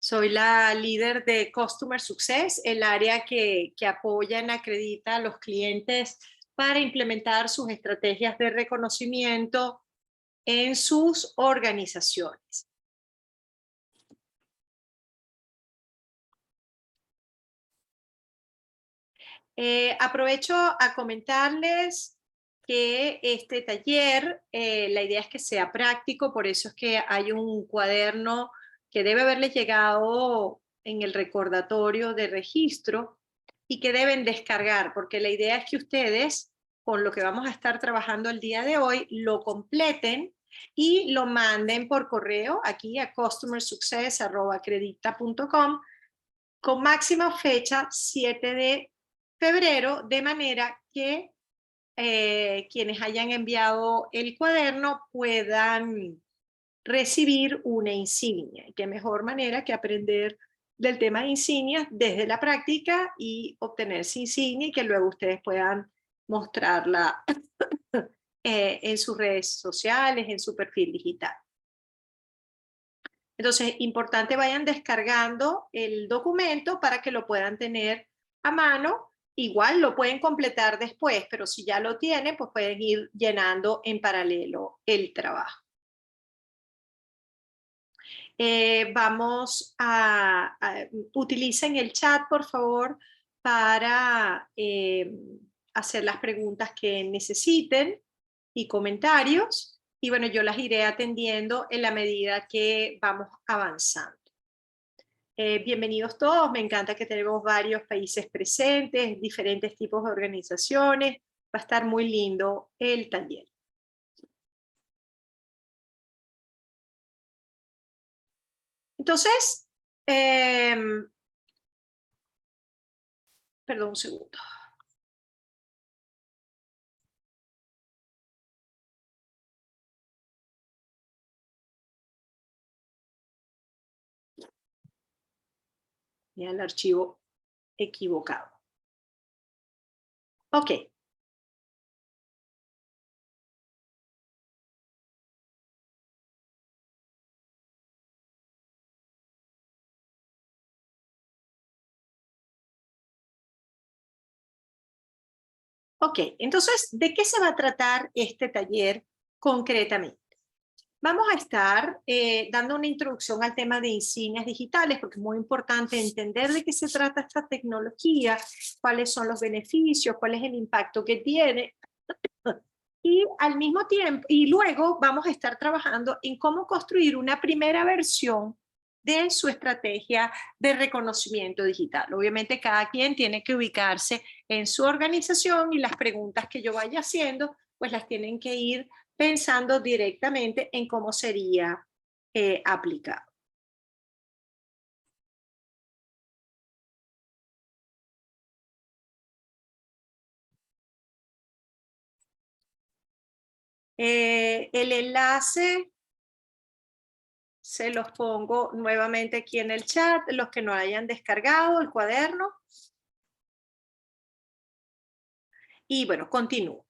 Soy la líder de Customer Success, el área que apoya en Acredita a los clientes para implementar sus estrategias de reconocimiento en sus organizaciones. Aprovecho a comentarles que este taller, la idea es que sea práctico, por eso es que hay un cuaderno que debe haberles llegado en el recordatorio de registro y que deben descargar, porque la idea es que ustedes, con lo que vamos a estar trabajando el día de hoy, lo completen y lo manden por correo aquí a customersuccess@acredita.com con máxima fecha 7 de febrero, de manera que quienes hayan enviado el cuaderno puedan recibir una insignia. Y qué mejor manera que aprender del tema de insignias desde la práctica y obtener esa insignia y que luego ustedes puedan mostrarla en sus redes sociales, en su perfil digital. Entonces, importante vayan descargando el documento para que lo puedan tener a mano. Igual lo pueden completar después, pero si ya lo tienen, pues pueden ir llenando en paralelo el trabajo. Utilicen el chat, por favor, para hacer las preguntas que necesiten y comentarios. Y bueno, yo las iré atendiendo en la medida que vamos avanzando. Bienvenidos todos, me encanta que tenemos varios países presentes, diferentes tipos de organizaciones. Va a estar muy lindo el taller. Entonces, perdón un segundo. Ya el archivo equivocado. Ok. Ok, entonces, ¿de qué se va a tratar este taller concretamente? Vamos a estar dando una introducción al tema de insignias digitales, porque es muy importante entender de qué se trata esta tecnología, cuáles son los beneficios, cuál es el impacto que tiene. Y al mismo tiempo, y luego vamos a estar trabajando en cómo construir una primera versión de su estrategia de reconocimiento digital. Obviamente cada quien tiene que ubicarse en su organización y las preguntas que yo vaya haciendo, pues las tienen que ir pensando directamente en cómo sería aplicado. El enlace se los pongo nuevamente aquí en el chat, los que no hayan descargado el cuaderno. Y bueno, continúo.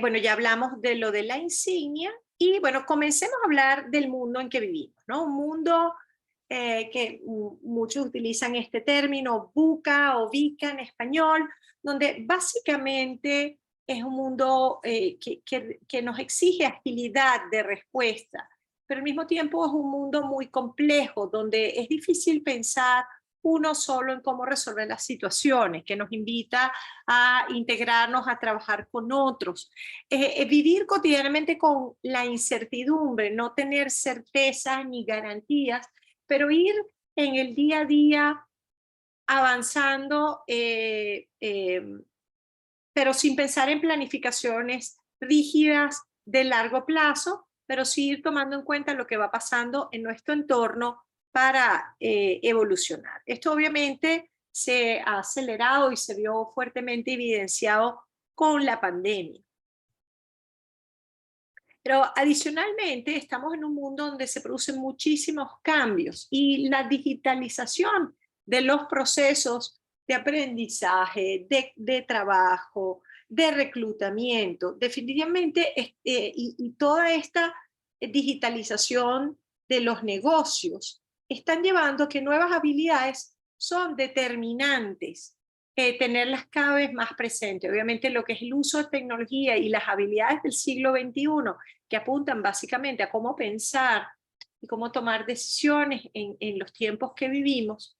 Bueno, ya hablamos de lo de la insignia y bueno, comencemos a hablar del mundo en que vivimos, ¿no? Un mundo que muchos utilizan este término VUCA o VICA en español, donde básicamente es un mundo que nos exige agilidad de respuesta, pero al mismo tiempo es un mundo muy complejo, donde es difícil pensar uno solo en cómo resolver las situaciones, que nos invita a integrarnos, a trabajar con otros. Vivir cotidianamente con la incertidumbre, no tener certezas ni garantías, pero ir en el día a día avanzando, pero sin pensar en planificaciones rígidas de largo plazo, pero sí ir tomando en cuenta lo que va pasando en nuestro entorno para evolucionar. Esto obviamente se ha acelerado y se vio fuertemente evidenciado con la pandemia. Pero adicionalmente estamos en un mundo donde se producen muchísimos cambios y la digitalización de los procesos de aprendizaje, de trabajo, de reclutamiento, definitivamente y toda esta digitalización de los negocios están llevando que nuevas habilidades son determinantes, tenerlas cada vez más presentes. Obviamente lo que es el uso de tecnología y las habilidades del siglo XXI, que apuntan básicamente a cómo pensar y cómo tomar decisiones en los tiempos que vivimos,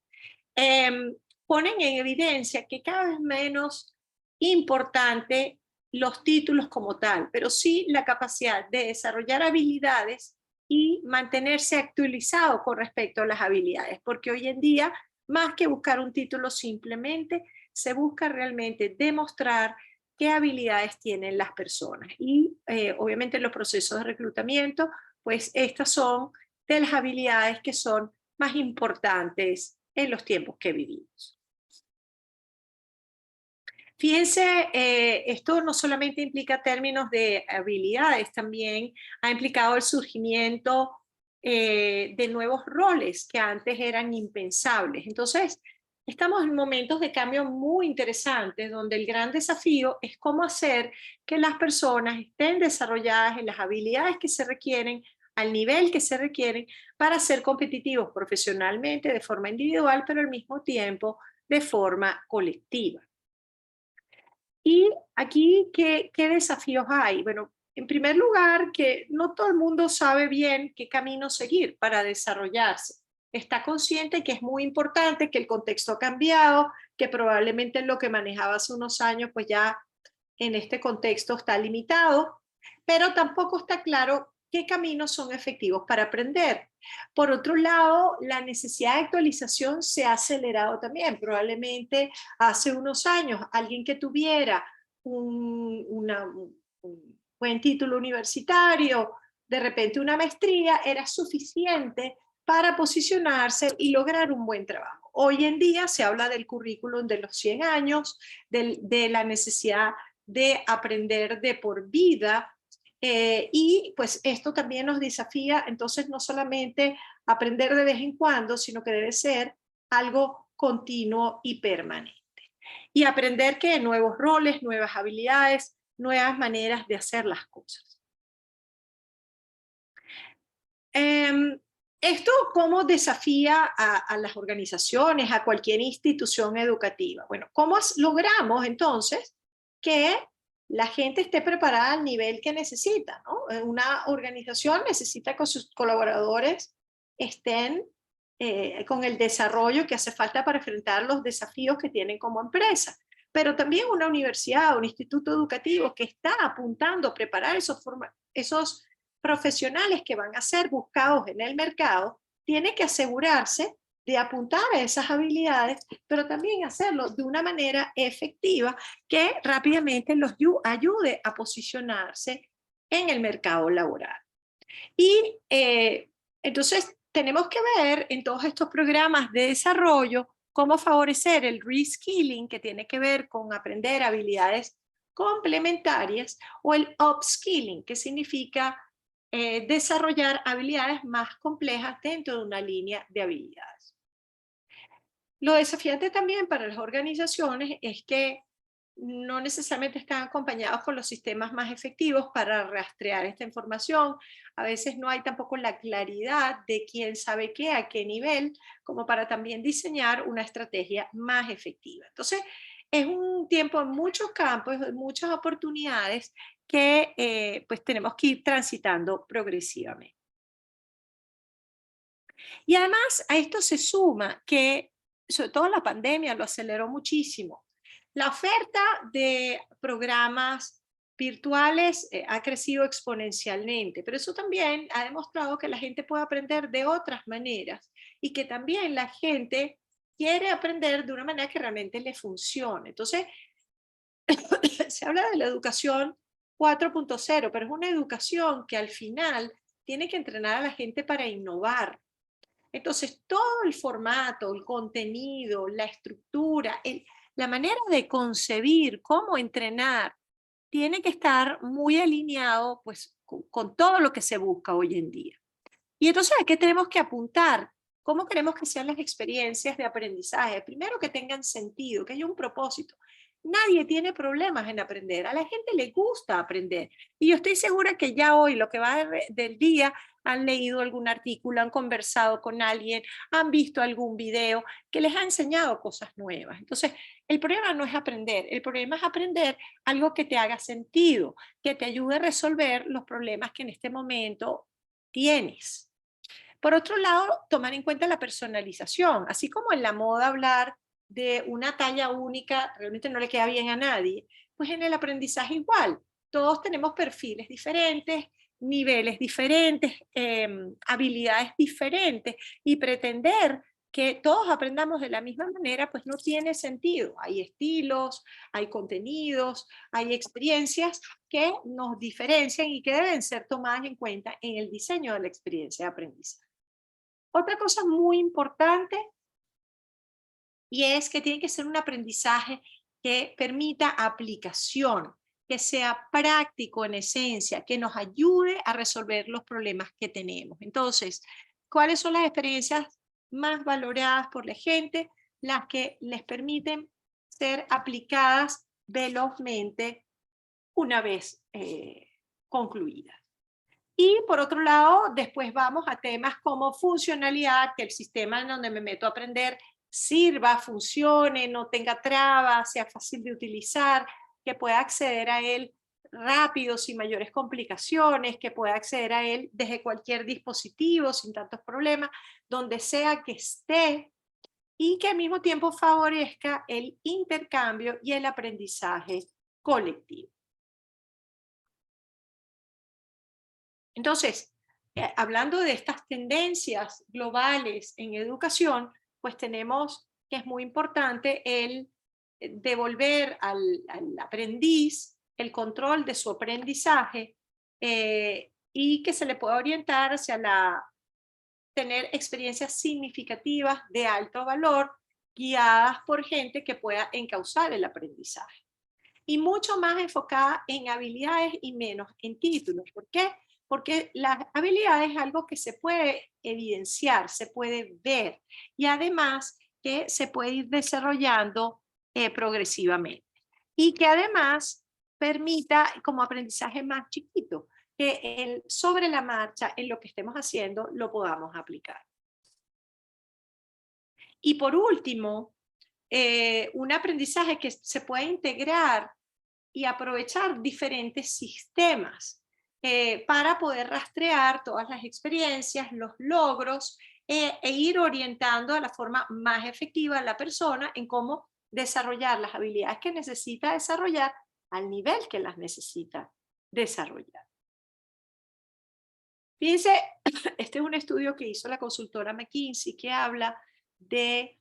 ponen en evidencia que cada vez menos importante los títulos como tal, pero sí la capacidad de desarrollar habilidades y mantenerse actualizado con respecto a las habilidades, porque hoy en día, más que buscar un título simplemente, se busca realmente demostrar qué habilidades tienen las personas. Y obviamente en los procesos de reclutamiento, pues estas son de las habilidades que son más importantes en los tiempos que vivimos. Fíjense, esto no solamente implica términos de habilidades, también ha implicado el surgimiento de nuevos roles que antes eran impensables. Entonces, estamos en momentos de cambio muy interesantes, donde el gran desafío es cómo hacer que las personas estén desarrolladas en las habilidades que se requieren, al nivel que se requieren, para ser competitivos profesionalmente, de forma individual, pero al mismo tiempo de forma colectiva. Y aquí, ¿qué desafíos hay? Bueno, en primer lugar, que no todo el mundo sabe bien qué camino seguir para desarrollarse. Está consciente que es muy importante, que el contexto ha cambiado, que probablemente lo que manejaba hace unos años, pues ya en este contexto está limitado, pero tampoco está claro qué caminos son efectivos para aprender. Por otro lado, la necesidad de actualización se ha acelerado también. Probablemente hace unos años alguien que tuviera un buen título universitario, de repente una maestría, era suficiente para posicionarse y lograr un buen trabajo. Hoy en día se habla del currículum de los 100 años, de la necesidad de aprender de por vida, y pues esto también nos desafía, entonces no solamente aprender de vez en cuando, sino que debe ser algo continuo y permanente. Y aprender que nuevos roles, nuevas habilidades, nuevas maneras de hacer las cosas. Esto cómo desafía a las organizaciones, a cualquier institución educativa. Bueno, ¿cómo logramos entonces que la gente esté preparada al nivel que necesita, ¿no? Una organización necesita que sus colaboradores estén con el desarrollo que hace falta para enfrentar los desafíos que tienen como empresa. Pero también una universidad, un instituto educativo que está apuntando a preparar esos profesionales que van a ser buscados en el mercado, tiene que asegurarse de apuntar a esas habilidades, pero también hacerlo de una manera efectiva que rápidamente los ayude a posicionarse en el mercado laboral. Y entonces tenemos que ver en todos estos programas de desarrollo cómo favorecer el reskilling, que tiene que ver con aprender habilidades complementarias, o el upskilling, que significa desarrollar habilidades más complejas dentro de una línea de habilidades. Lo desafiante también para las organizaciones es que no necesariamente están acompañados con los sistemas más efectivos para rastrear esta información. A veces no hay tampoco la claridad de quién sabe qué, a qué nivel, como para también diseñar una estrategia más efectiva. Entonces, es un tiempo en muchos campos, en muchas oportunidades que pues tenemos que ir transitando progresivamente. Y además a esto se suma que, sobre todo la pandemia lo aceleró muchísimo. La oferta de programas virtuales ha crecido exponencialmente, pero eso también ha demostrado que la gente puede aprender de otras maneras y que también la gente quiere aprender de una manera que realmente le funcione. Entonces, se habla de la educación 4.0, pero es una educación que al final tiene que entrenar a la gente para innovar. Entonces, todo el formato, el contenido, la estructura, la manera de concebir, cómo entrenar, tiene que estar muy alineado pues, con todo lo que se busca hoy en día. Y entonces, ¿a qué tenemos que apuntar? ¿Cómo queremos que sean las experiencias de aprendizaje? Primero, que tengan sentido, que haya un propósito. Nadie tiene problemas en aprender, a la gente le gusta aprender. Y yo estoy segura que ya hoy, lo que va del día, han leído algún artículo, han conversado con alguien, han visto algún video que les ha enseñado cosas nuevas. Entonces, el problema no es aprender, el problema es aprender algo que te haga sentido, que te ayude a resolver los problemas que en este momento tienes. Por otro lado, tomar en cuenta la personalización, así como en la moda hablar de una talla única realmente no le queda bien a nadie, pues en el aprendizaje igual. Todos tenemos perfiles diferentes, niveles diferentes, habilidades diferentes, y pretender que todos aprendamos de la misma manera, pues no tiene sentido. Hay estilos, hay contenidos, hay experiencias que nos diferencian y que deben ser tomadas en cuenta en el diseño de la experiencia de aprendizaje. Otra cosa muy importante, y es que tiene que ser un aprendizaje que permita aplicación, que sea práctico en esencia, que nos ayude a resolver los problemas que tenemos. Entonces, ¿cuáles son las experiencias más valoradas por la gente? Las que les permiten ser aplicadas velozmente una vez concluidas. Y por otro lado, después vamos a temas como funcionalidad, que el sistema en donde me meto a aprender sirva, funcione, no tenga trabas, sea fácil de utilizar, que pueda acceder a él rápido, sin mayores complicaciones, que pueda acceder a él desde cualquier dispositivo, sin tantos problemas, donde sea que esté, y que al mismo tiempo favorezca el intercambio y el aprendizaje colectivo. Entonces, hablando de estas tendencias globales en educación, pues tenemos que es muy importante el devolver al aprendiz el control de su aprendizaje, y que se le pueda orientar hacia tener experiencias significativas de alto valor, guiadas por gente que pueda encauzar el aprendizaje. Y mucho más enfocada en habilidades y menos en títulos. ¿Por qué? Porque las habilidades es algo que se puede evidenciar, se puede ver, y además que se puede ir desarrollando progresivamente. Y que además permita como aprendizaje más chiquito, que sobre la marcha en lo que estemos haciendo lo podamos aplicar. Y por último, un aprendizaje que se puede integrar y aprovechar diferentes sistemas para poder rastrear todas las experiencias, los logros, e ir orientando de la forma más efectiva a la persona en cómo desarrollar las habilidades que necesita desarrollar al nivel que las necesita desarrollar. Fíjense, este es un estudio que hizo la consultora McKinsey que habla de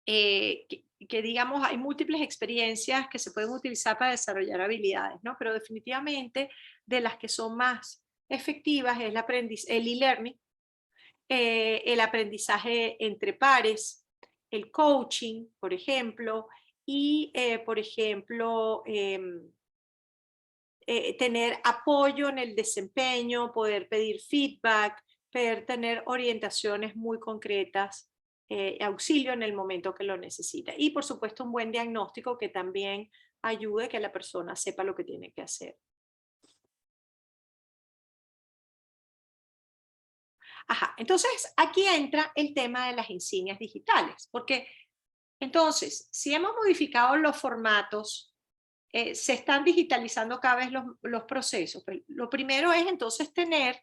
que digamos hay múltiples experiencias que se pueden utilizar para desarrollar habilidades, ¿no? Pero definitivamente de las que son más efectivas es el e-learning, el aprendizaje entre pares, el coaching, por ejemplo, y por ejemplo, tener apoyo en el desempeño, poder pedir feedback, poder tener orientaciones muy concretas, auxilio en el momento que lo necesita. Y por supuesto un buen diagnóstico que también ayude a que la persona sepa lo que tiene que hacer. Ajá, entonces aquí entra el tema de las insignias digitales, porque entonces, si hemos modificado los formatos, se están digitalizando cada vez los procesos. Pero lo primero es entonces tener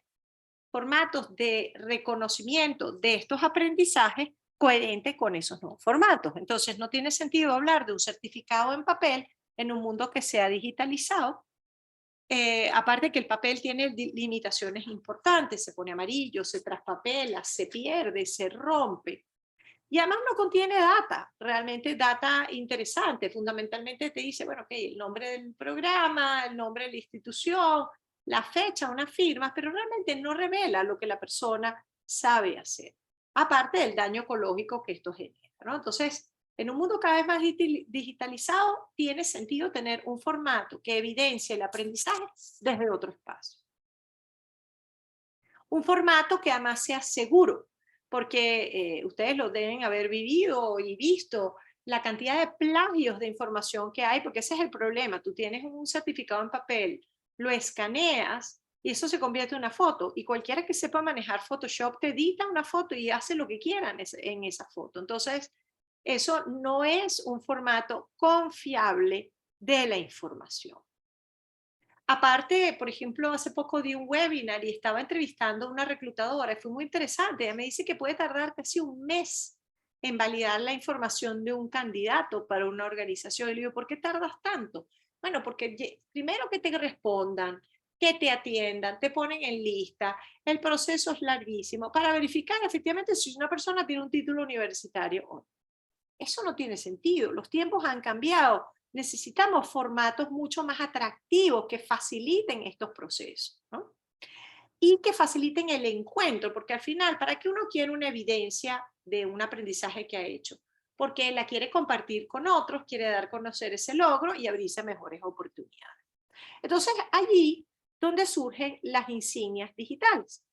formatos de reconocimiento de estos aprendizajes coherentes con esos nuevos formatos. Entonces, no tiene sentido hablar de un certificado en papel en un mundo que sea digitalizado. Aparte que el papel tiene limitaciones importantes, se pone amarillo, se traspapela, se pierde, se rompe. Y además no contiene data, realmente data interesante. Fundamentalmente te dice, bueno, ok, el nombre del programa, el nombre de la institución, la fecha, unas firmas, pero realmente no revela lo que la persona sabe hacer. Aparte del daño ecológico que esto genera, ¿no? Entonces, en un mundo cada vez más digitalizado, tiene sentido tener un formato que evidencie el aprendizaje desde otro espacio. Un formato que además sea seguro, porque ustedes lo deben haber vivido y visto, la cantidad de plagios de información que hay, porque ese es el problema. Tú tienes un certificado en papel, lo escaneas y eso se convierte en una foto. Y cualquiera que sepa manejar Photoshop te edita una foto y hace lo que quieran en esa foto. Entonces, eso no es un formato confiable de la información. Aparte, por ejemplo, hace poco di un webinar y estaba entrevistando a una reclutadora y fue muy interesante. Ella me dice que puede tardar casi un mes en validar la información de un candidato para una organización. Y le digo, ¿por qué tardas tanto? Bueno, porque primero que te respondan, que te atiendan, te ponen en lista, el proceso es larguísimo para verificar efectivamente si una persona tiene un título universitario o no. Eso no tiene sentido, los tiempos han cambiado. Necesitamos formatos mucho más atractivos que faciliten estos procesos, ¿no? Y que faciliten el encuentro, porque al final, ¿para qué uno quiere una evidencia de un aprendizaje que ha hecho? Porque la quiere compartir con otros, quiere dar a conocer ese logro y abrirse mejores oportunidades. Entonces, allí donde surgen las insignias digitales.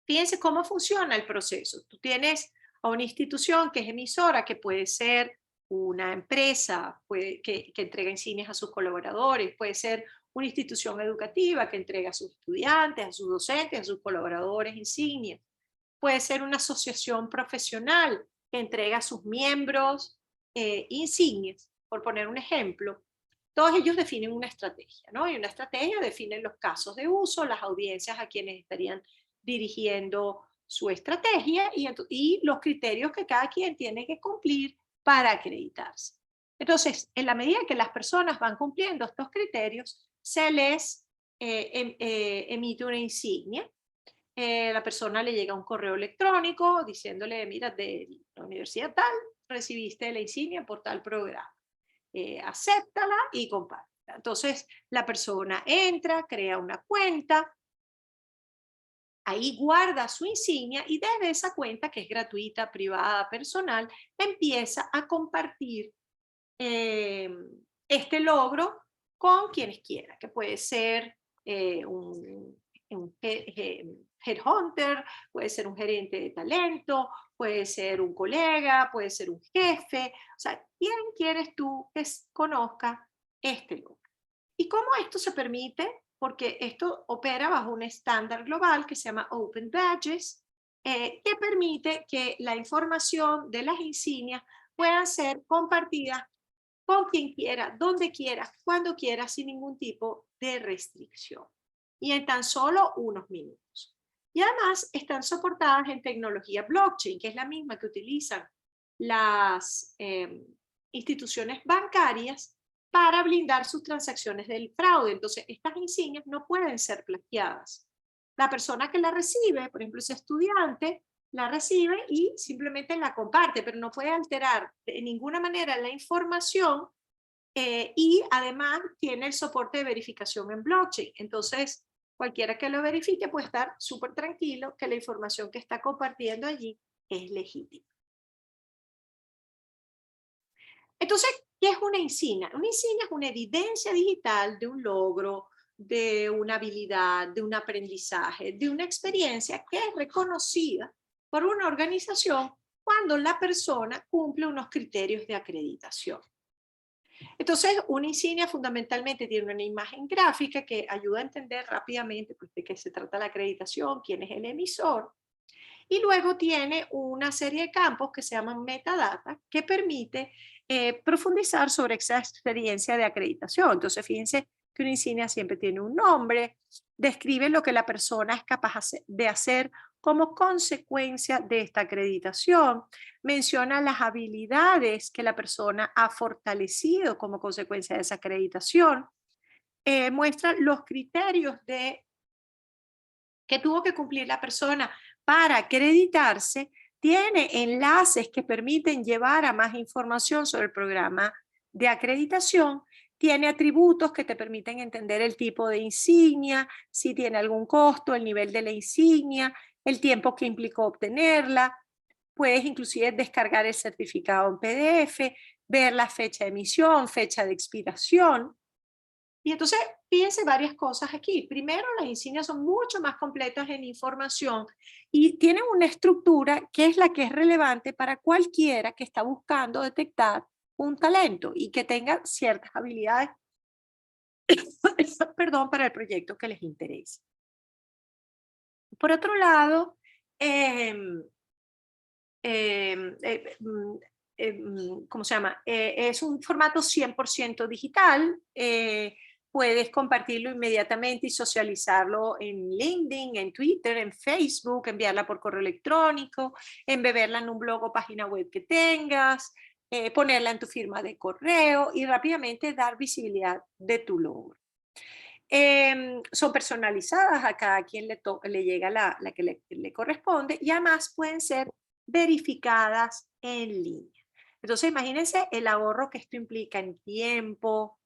Fíjense cómo funciona el proceso. Tú tienes a una institución que es emisora, que puede ser una empresa que entrega insignias a sus colaboradores, puede ser una institución educativa que entrega a sus estudiantes, a sus docentes, a sus colaboradores insignias, puede ser una asociación profesional que entrega a sus miembros insignias, por poner un ejemplo. Todos ellos definen una estrategia, ¿no? Y una estrategia define los casos de uso, las audiencias a quienes estarían dirigiendo su estrategia y los criterios que cada quien tiene que cumplir para acreditarse. Entonces, en la medida que las personas van cumpliendo estos criterios, se les emite una insignia. La persona le llega un correo electrónico diciéndole, mira, de la universidad tal, recibiste la insignia por tal programa. Acéptala y compártela. Entonces, la persona entra, crea una cuenta, ahí guarda su insignia y desde esa cuenta, que es gratuita, privada, personal, empieza a compartir este logro con quienes quiera, que puede ser un headhunter, puede ser un gerente de talento, puede ser un colega, puede ser un jefe. O sea, ¿quién quieres tú que conozca este logro? ¿Y cómo esto se permite? Porque esto opera bajo un estándar global que se llama Open Badges, que permite que la información de las insignias puedan ser compartidas con quien quiera, donde quiera, cuando quiera, sin ningún tipo de restricción. Y en tan solo unos minutos. Y además están soportadas en tecnología blockchain, que es la misma que utilizan las instituciones bancarias para blindar sus transacciones del fraude. Entonces, estas insignias no pueden ser plagiadas. La persona que la recibe, por ejemplo, ese estudiante, la recibe y simplemente la comparte, pero no puede alterar de ninguna manera la información y además tiene el soporte de verificación en blockchain. Entonces, cualquiera que lo verifique puede estar súper tranquilo que la información que está compartiendo allí es legítima. Entonces, ¿qué es una insignia? Una insignia es una evidencia digital de un logro, de una habilidad, de un aprendizaje, de una experiencia que es reconocida por una organización cuando la persona cumple unos criterios de acreditación. Entonces, una insignia fundamentalmente tiene una imagen gráfica que ayuda a entender rápidamente pues, de qué se trata la acreditación, quién es el emisor, y luego tiene una serie de campos que se llaman metadata, que permite profundizar sobre esa experiencia de acreditación. Entonces, fíjense que una insignia siempre tiene un nombre, describe lo que la persona es capaz de hacer como consecuencia de esta acreditación, menciona las habilidades que la persona ha fortalecido como consecuencia de esa acreditación, muestra los criterios que tuvo que cumplir la persona para acreditarse, tiene enlaces que permiten llevar a más información sobre el programa de acreditación, tiene atributos que te permiten entender el tipo de insignia, si tiene algún costo, el nivel de la insignia, el tiempo que implicó obtenerla. Puedes inclusive descargar el certificado en PDF, ver la fecha de emisión, fecha de expiración. Y entonces, fíjense varias cosas aquí. Primero, las insignias son mucho más completas en información y tienen una estructura que es la que es relevante para cualquiera que está buscando detectar un talento y que tenga ciertas habilidades perdón, para el proyecto que les interese. Por otro lado, em, em, eh, mm, ¿cómo se llama? Es un formato 100% digital. Puedes compartirlo inmediatamente y socializarlo en LinkedIn, en Twitter, en Facebook, enviarla por correo electrónico, embeberla en un blog o página web que tengas, ponerla en tu firma de correo y rápidamente dar visibilidad de tu logro. Son personalizadas, a cada quien le llega la que le corresponde y además pueden ser verificadas en línea. Entonces imagínense el ahorro que esto implica en tiempo,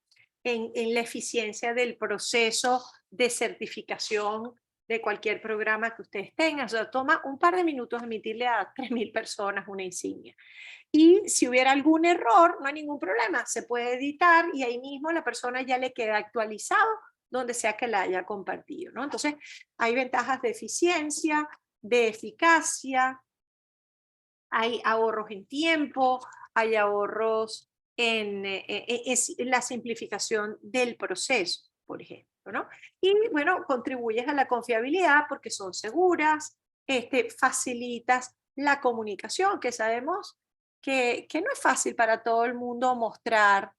en la eficiencia del proceso de certificación de cualquier programa que ustedes tengan. O sea, toma un par de minutos emitirle a 3.000 personas una insignia. Y si hubiera algún error, no hay ningún problema, se puede editar y ahí mismo la persona ya le queda actualizado donde sea que la haya compartido, ¿no? Entonces, hay ventajas de eficiencia, de eficacia, hay ahorros en tiempo, hay ahorros en la simplificación del proceso, por ejemplo, ¿no? Y bueno, contribuyes a la confiabilidad porque son seguras, facilitas la comunicación, que sabemos que no es fácil para todo el mundo mostrar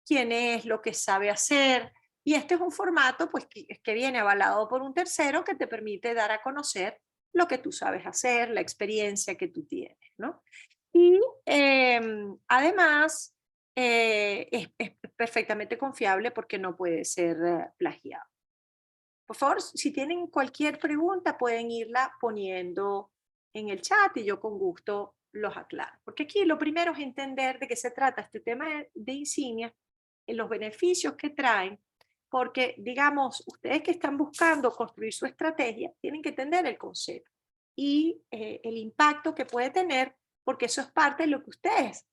quién es, lo que sabe hacer. Y este es un formato pues, que viene avalado por un tercero que te permite dar a conocer lo que tú sabes hacer, la experiencia que tú tienes, ¿no? Y además es perfectamente confiable porque no puede ser plagiado. Por favor, si tienen cualquier pregunta, pueden irla poniendo en el chat y yo con gusto los aclaro. Porque aquí lo primero es entender de qué se trata este tema de insignias, en los beneficios que traen, porque, digamos, ustedes que están buscando construir su estrategia, tienen que entender el concepto y el impacto que puede tener, porque eso es parte de lo que ustedes,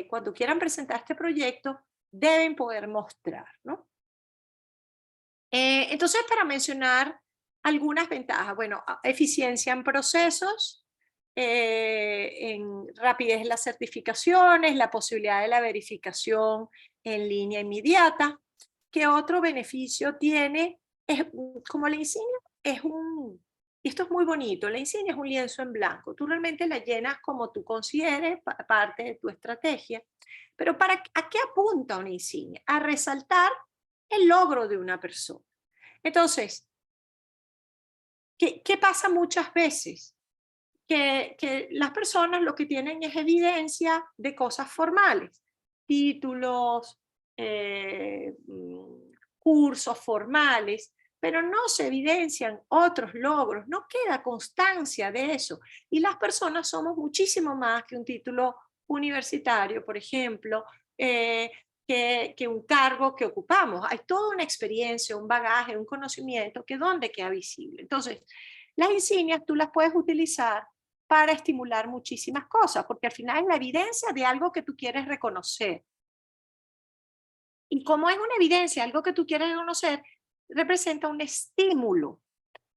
cuando quieran presentar este proyecto, deben poder mostrar, ¿no? Entonces, para mencionar algunas ventajas, bueno, eficiencia en procesos, en rapidez en las certificaciones, la posibilidad de la verificación en línea inmediata. ¿Qué otro beneficio tiene? Es, como la insignia es y esto es muy bonito, la insignia es un lienzo en blanco, tú realmente la llenas como tú consideres, parte de tu estrategia, pero ¿a qué apunta una insignia? A resaltar el logro de una persona. Entonces, ¿qué pasa muchas veces? Que las personas lo que tienen es evidencia de cosas formales, títulos, cursos formales, pero no se evidencian otros logros, no queda constancia de eso. Y las personas somos muchísimo más que un título universitario, por ejemplo, que un cargo que ocupamos. Hay toda una experiencia, un bagaje, un conocimiento que donde queda visible. Entonces, las insignias tú las puedes utilizar para estimular muchísimas cosas, porque al final es la evidencia de algo que tú quieres reconocer. Y como es una evidencia, algo que tú quieres reconocer, representa un estímulo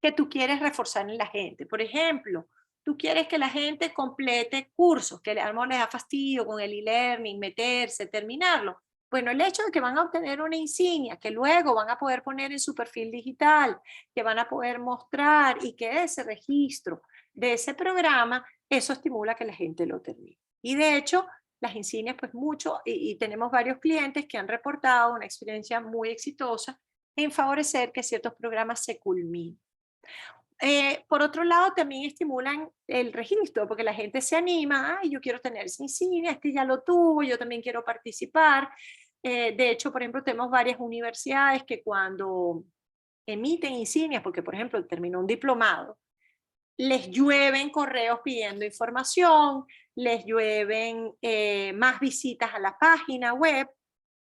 que tú quieres reforzar en la gente. Por ejemplo, tú quieres que la gente complete cursos, que a les da fastidio con el e-learning, meterse, terminarlo. Bueno, el hecho de que van a obtener una insignia que luego van a poder poner en su perfil digital, que van a poder mostrar y que ese registro de ese programa, eso estimula que la gente lo termine. Y de hecho, las insignias, pues mucho, y tenemos varios clientes que han reportado una experiencia muy exitosa en favorecer que ciertos programas se culminen. Por otro lado, también estimulan el registro, porque la gente se anima, ay, yo quiero tener esa insignia, este ya lo tuvo, yo también quiero participar. De hecho, por ejemplo, tenemos varias universidades que cuando emiten insignias, porque por ejemplo terminó un diplomado, les llueven correos pidiendo información, les llueven más visitas a la página web,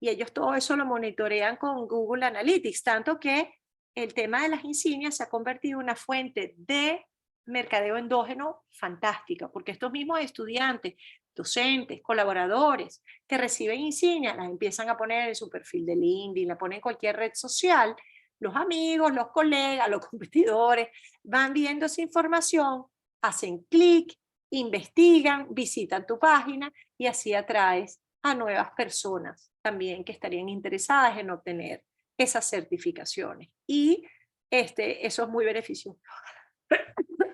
y ellos todo eso lo monitorean con Google Analytics, tanto que el tema de las insignias se ha convertido en una fuente de mercadeo endógeno fantástica, porque estos mismos estudiantes, docentes, colaboradores que reciben insignias, las empiezan a poner en su perfil de LinkedIn, la ponen en cualquier red social, los amigos, los colegas, los competidores, van viendo esa información, hacen clic, investigan, visitan tu página y así atraes a nuevas personas también que estarían interesadas en obtener esas certificaciones. Y eso es muy beneficioso.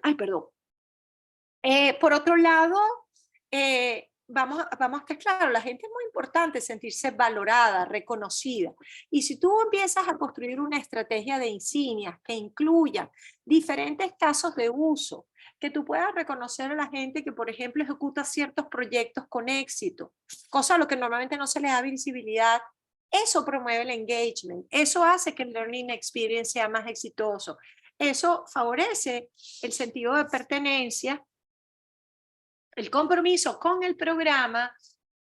Ay, perdón. Por otro lado, vamos a estar claros, la gente es muy importante sentirse valorada, reconocida. Y si tú empiezas a construir una estrategia de insignias que incluya diferentes casos de uso, que tú puedas reconocer a la gente que, por ejemplo, ejecuta ciertos proyectos con éxito, cosa a lo que normalmente no se le da visibilidad, eso promueve el engagement, eso hace que el learning experience sea más exitoso, eso favorece el sentido de pertenencia, el compromiso con el programa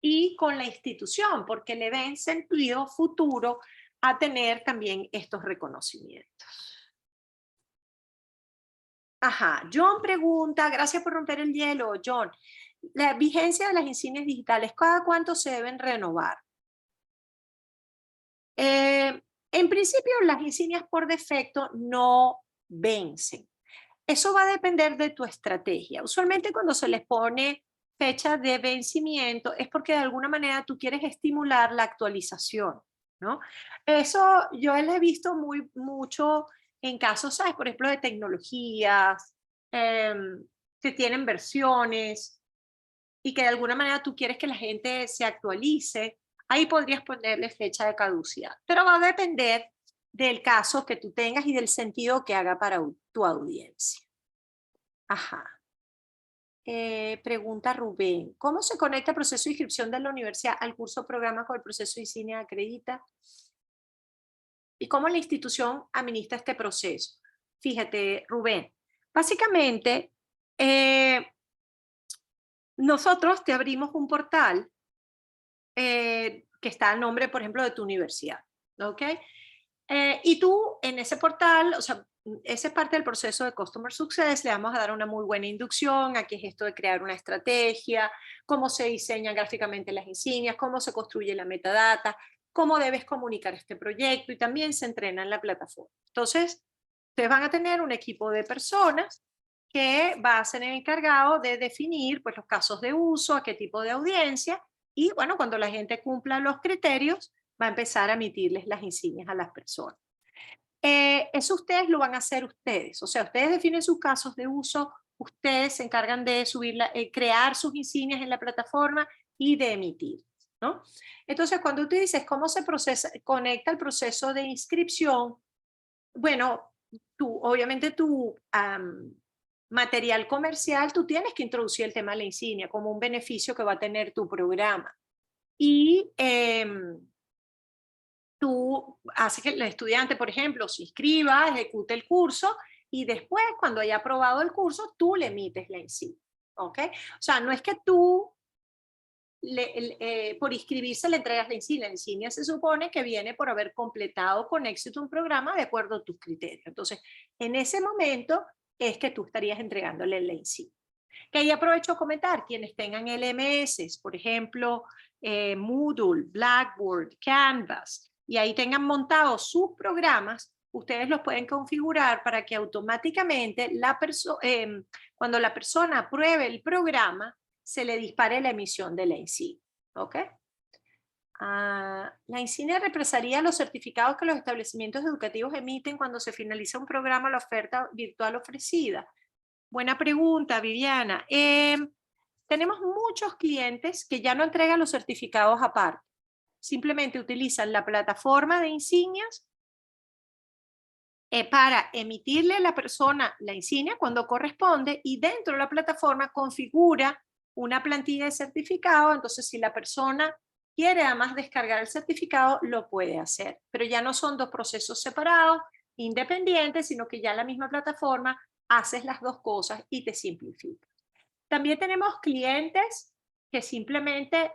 y con la institución, porque le ven sentido futuro a tener también estos reconocimientos. Ajá, John pregunta, gracias por romper el hielo, John. La vigencia de las insignias digitales, ¿cada cuánto se deben renovar? En principio, las insignias por defecto no vencen. Eso va a depender de tu estrategia. Usualmente cuando se les pone fecha de vencimiento es porque de alguna manera tú quieres estimular la actualización, ¿no? Eso yo lo he visto mucho en casos, ¿sabes? Por ejemplo, de tecnologías, que tienen versiones y que de alguna manera tú quieres que la gente se actualice. Ahí podrías ponerle fecha de caducidad, pero va a depender del caso que tú tengas y del sentido que haga para tu audiencia. Ajá. Pregunta Rubén, ¿cómo se conecta el proceso de inscripción de la universidad al curso o programa con el proceso de insignia acredita? ¿Y cómo la institución administra este proceso? Fíjate, Rubén, básicamente nosotros te abrimos un portal que está al nombre, por ejemplo, de tu universidad, ¿ok? Y tú en ese portal, o sea, esa es parte del proceso de Customer Success, le vamos a dar una muy buena inducción a qué es esto de crear una estrategia, cómo se diseñan gráficamente las insignias, cómo se construye la metadata, cómo debes comunicar este proyecto y también se entrena en la plataforma. Entonces, ustedes van a tener un equipo de personas que va a ser el encargado de definir pues, los casos de uso, a qué tipo de audiencia y bueno, cuando la gente cumpla los criterios, va a empezar a emitirles las insignias a las personas. Eso ustedes lo van a hacer ustedes, o sea, ustedes definen sus casos de uso, ustedes se encargan de crear sus insignias en la plataforma y de emitir, ¿no? Entonces, cuando tú dices cómo se conecta el proceso de inscripción, bueno, obviamente tu material comercial, tú tienes que introducir el tema de la insignia como un beneficio que va a tener tu programa. Y tú haces que el estudiante, por ejemplo, se inscriba, ejecute el curso y después, cuando haya aprobado el curso, tú le emites la insignia. ¿Ok? O sea, no es que tú por inscribirse le entregas la insignia. La insignia se supone que viene por haber completado con éxito un programa de acuerdo a tus criterios. Entonces, en ese momento es que tú estarías entregándole la insignia. Que ahí aprovecho a comentar, quienes tengan LMS, por ejemplo, Moodle, Blackboard, Canvas, y ahí tengan montados sus programas, ustedes los pueden configurar para que automáticamente cuando la persona apruebe el programa, se le dispare la emisión de la insignia. ¿Ok? La insignia represaría los certificados que los establecimientos educativos emiten cuando se finaliza un programa o la oferta virtual ofrecida. Buena pregunta, Viviana. Tenemos muchos clientes que ya no entregan los certificados aparte. Simplemente utilizan la plataforma de insignias para emitirle a la persona la insignia cuando corresponde y dentro de la plataforma configura una plantilla de certificado. Entonces, si la persona quiere además descargar el certificado, lo puede hacer. Pero ya no son dos procesos separados, independientes, sino que ya la misma plataforma haces las dos cosas y te simplifica. También tenemos clientes que simplemente,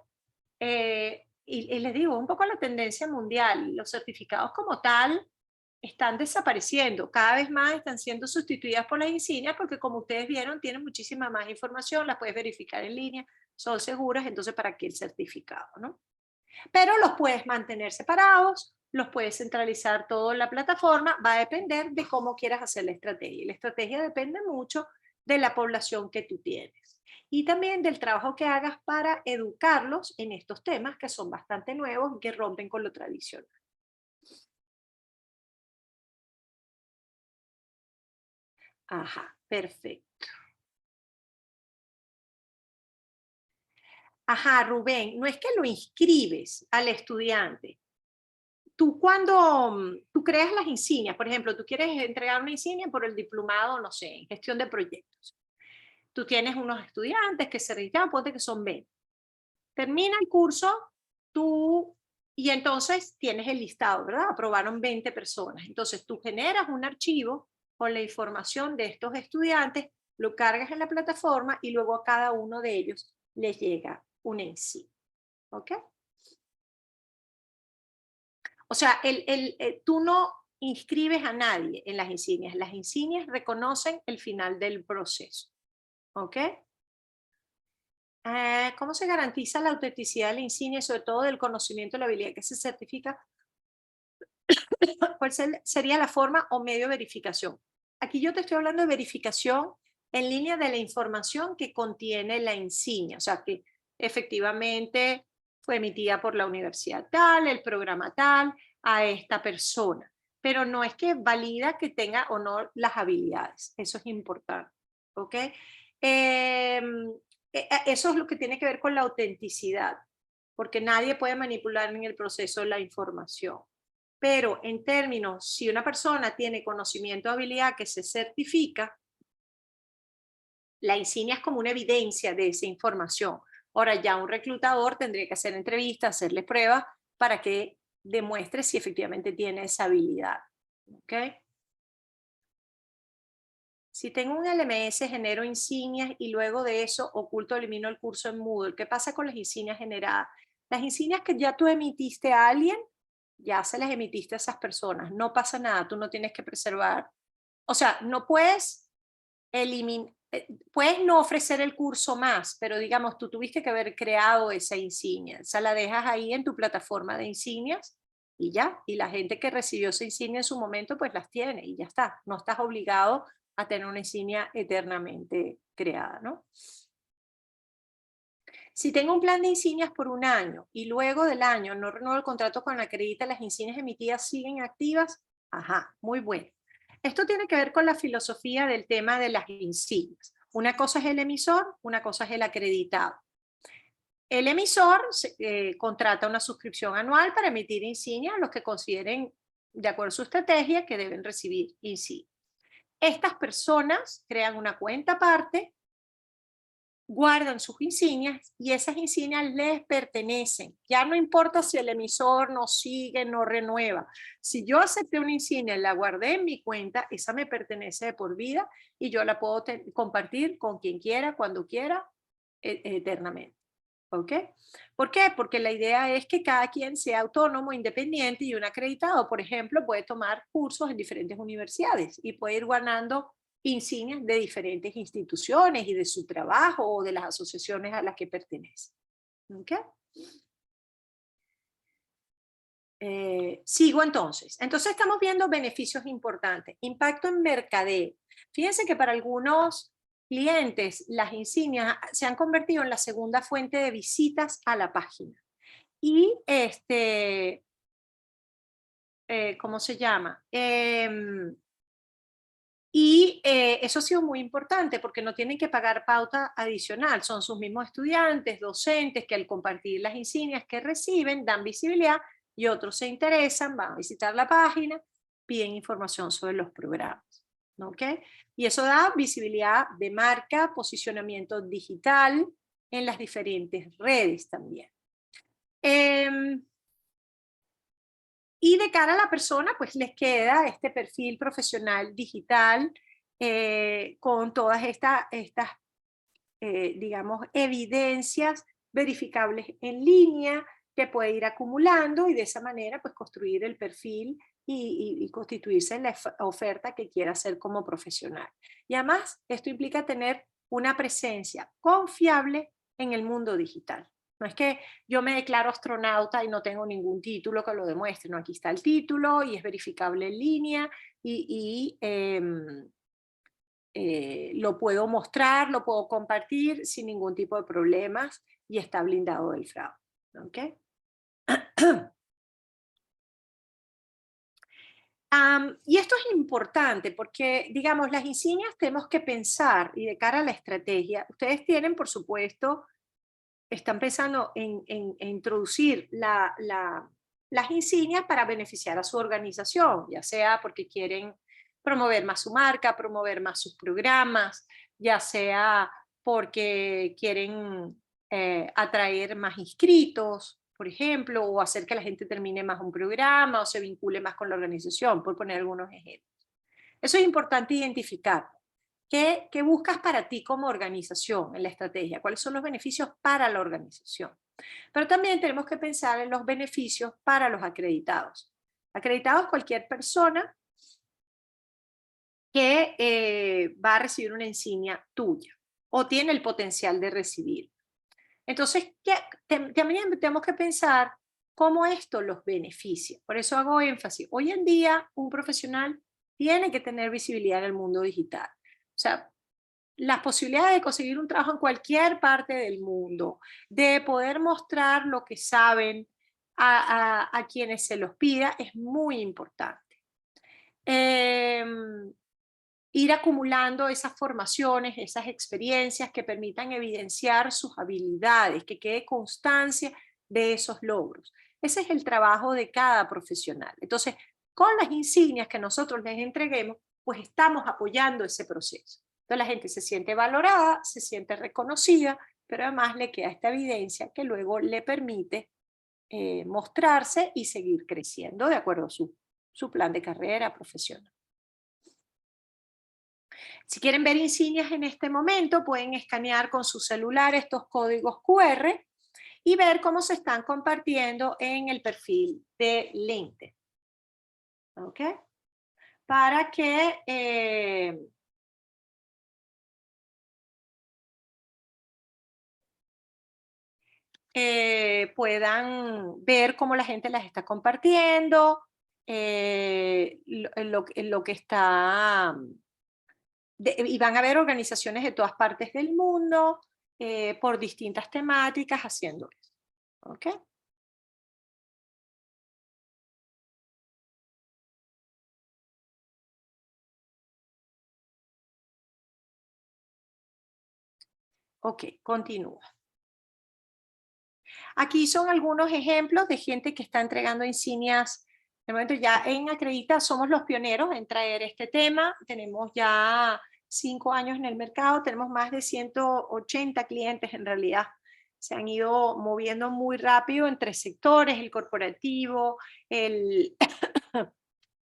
y les digo, un poco la tendencia mundial, los certificados como tal están desapareciendo, cada vez más están siendo sustituidas por las insignias porque como ustedes vieron tienen muchísima más información, las puedes verificar en línea, son seguras, entonces ¿para qué el certificado? ¿No? Pero los puedes mantener separados, los puedes centralizar todo en la plataforma, va a depender de cómo quieras hacer la estrategia. La estrategia depende mucho de la población que tú tienes y también del trabajo que hagas para educarlos en estos temas que son bastante nuevos y que rompen con lo tradicional. Ajá, perfecto. Ajá, Rubén, no es que lo inscribes al estudiante. Tú cuando tú creas las insignias, por ejemplo, tú quieres entregar una insignia por el diplomado, no sé, en gestión de proyectos. Tú tienes unos estudiantes que se registran, ponte que son 20. Termina el curso, tú, y entonces tienes el listado, ¿verdad? Aprobaron 20 personas. Entonces tú generas un archivo con la información de estos estudiantes, lo cargas en la plataforma y luego a cada uno de ellos les llega una insignia. ¿Ok? O sea, tú no inscribes a nadie en las insignias reconocen el final del proceso. ¿Ok? ¿Cómo se garantiza la autenticidad de la insignia y sobre todo del conocimiento y la habilidad que se certifica? ¿Cuál sería la forma o medio de verificación? Aquí yo te estoy hablando de verificación en línea de la información que contiene la insignia, o sea, que efectivamente fue emitida por la universidad tal, el programa tal, a esta persona. Pero no es que valida que tenga o no las habilidades. Eso es importante. ¿Ok? Eso es lo que tiene que ver con la autenticidad, porque nadie puede manipular en el proceso la información. Pero en términos, si una persona tiene conocimiento o habilidad que se certifica, la insignia es como una evidencia de esa información. Ahora ya un reclutador tendría que hacer entrevistas, hacerle pruebas para que demuestre si efectivamente tiene esa habilidad. ¿Ok? Si tengo un LMS, genero insignias y luego de eso oculto, elimino el curso en Moodle. ¿Qué pasa con las insignias generadas? Las insignias que ya tú emitiste a alguien, ya se las emitiste a esas personas. No pasa nada, tú no tienes que preservar. O sea, no puedes eliminar, puedes no ofrecer el curso más, pero digamos, tú tuviste que haber creado esa insignia. O sea, la dejas ahí en tu plataforma de insignias y ya. Y la gente que recibió esa insignia en su momento, pues las tiene y ya está. No estás obligado a tener una insignia eternamente creada, ¿no? Si tengo un plan de insignias por un año y luego del año no renuevo el contrato con la Acredita, las insignias emitidas siguen activas, ajá, muy bueno. Esto tiene que ver con la filosofía del tema de las insignias. Una cosa es el emisor, una cosa es el acreditado. El emisor contrata una suscripción anual para emitir insignias a los que consideren, de acuerdo a su estrategia, que deben recibir insignias. Estas personas crean una cuenta aparte, guardan sus insignias y esas insignias les pertenecen. Ya no importa si el emisor no sigue, no renueva. Si yo acepté una insignia y la guardé en mi cuenta, esa me pertenece de por vida y yo la puedo compartir con quien quiera, cuando quiera, eternamente. ¿Ok? ¿Por qué? Porque la idea es que cada quien sea autónomo, independiente y un acreditado, por ejemplo, puede tomar cursos en diferentes universidades y puede ir ganando insignias de diferentes instituciones y de su trabajo o de las asociaciones a las que pertenece. ¿Ok? Sigo entonces. Entonces estamos viendo beneficios importantes. Impacto en mercadeo. Fíjense que para algunos clientes las insignias se han convertido en la segunda fuente de visitas a la página. Y ¿cómo se llama? Eso ha sido muy importante porque no tienen que pagar pauta adicional, son sus mismos estudiantes, docentes que al compartir las insignias que reciben dan visibilidad y otros se interesan, van a visitar la página, piden información sobre los programas. ¿Ok? Y eso da visibilidad de marca, posicionamiento digital en las diferentes redes también. Y de cara a la persona, pues les queda este perfil profesional digital con todas estas digamos, evidencias verificables en línea que puede ir acumulando y de esa manera pues construir el perfil y constituirse en la oferta que quiera hacer como profesional. Y además esto implica tener una presencia confiable en el mundo digital. No es que yo me declaro astronauta y no tengo ningún título que lo demuestre, no, aquí está el título y es verificable en línea lo puedo mostrar, lo puedo compartir sin ningún tipo de problemas y está blindado del fraude. ¿Okay? Y esto es importante porque, digamos, las insignias tenemos que pensar y de cara a la estrategia, ustedes tienen, por supuesto, están pensando en introducir las insignias para beneficiar a su organización, ya sea porque quieren promover más su marca, promover más sus programas, ya sea porque quieren atraer más inscritos, por ejemplo, o hacer que la gente termine más un programa o se vincule más con la organización, por poner algunos ejemplos. Eso es importante identificar. ¿Qué buscas para ti como organización en la estrategia? ¿Cuáles son los beneficios para la organización? Pero también tenemos que pensar en los beneficios para los acreditados. Acreditados cualquier persona que va a recibir una insignia tuya o tiene el potencial de recibir. Entonces, también tenemos que pensar cómo esto los beneficia. Por eso hago énfasis. Hoy en día, un profesional tiene que tener visibilidad en el mundo digital. O sea, las posibilidades de conseguir un trabajo en cualquier parte del mundo, de poder mostrar lo que saben a quienes se los pida, es muy importante. Ir acumulando esas formaciones, esas experiencias que permitan evidenciar sus habilidades, que quede constancia de esos logros. Ese es el trabajo de cada profesional. Entonces, con las insignias que nosotros les entreguemos, pues estamos apoyando ese proceso. Entonces la gente se siente valorada, se siente reconocida, pero además le queda esta evidencia que luego le permite mostrarse y seguir creciendo de acuerdo a su plan de carrera profesional. Si quieren ver insignias en este momento, pueden escanear con su celular estos códigos QR y ver cómo se están compartiendo en el perfil de LinkedIn. ¿Ok? Para que puedan ver cómo la gente las está compartiendo, lo que está, y van a ver organizaciones de todas partes del mundo por distintas temáticas haciendo eso. ¿Ok? Ok, continúa. Aquí son algunos ejemplos de gente que está entregando insignias. De momento ya en Acredita somos los pioneros en traer este tema. Tenemos ya 5 años en el mercado, tenemos más de 180 clientes en realidad. Se han ido moviendo muy rápido entre sectores, el corporativo, el,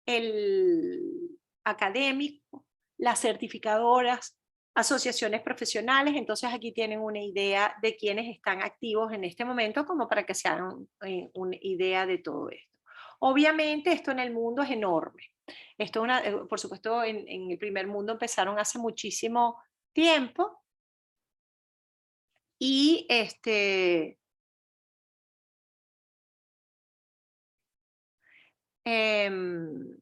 el académico, las certificadoras, asociaciones profesionales. Entonces aquí tienen una idea de quiénes están activos en este momento como para que se hagan una idea de todo esto. Obviamente esto en el mundo es enorme. Esto por supuesto en el primer mundo empezaron hace muchísimo tiempo y em,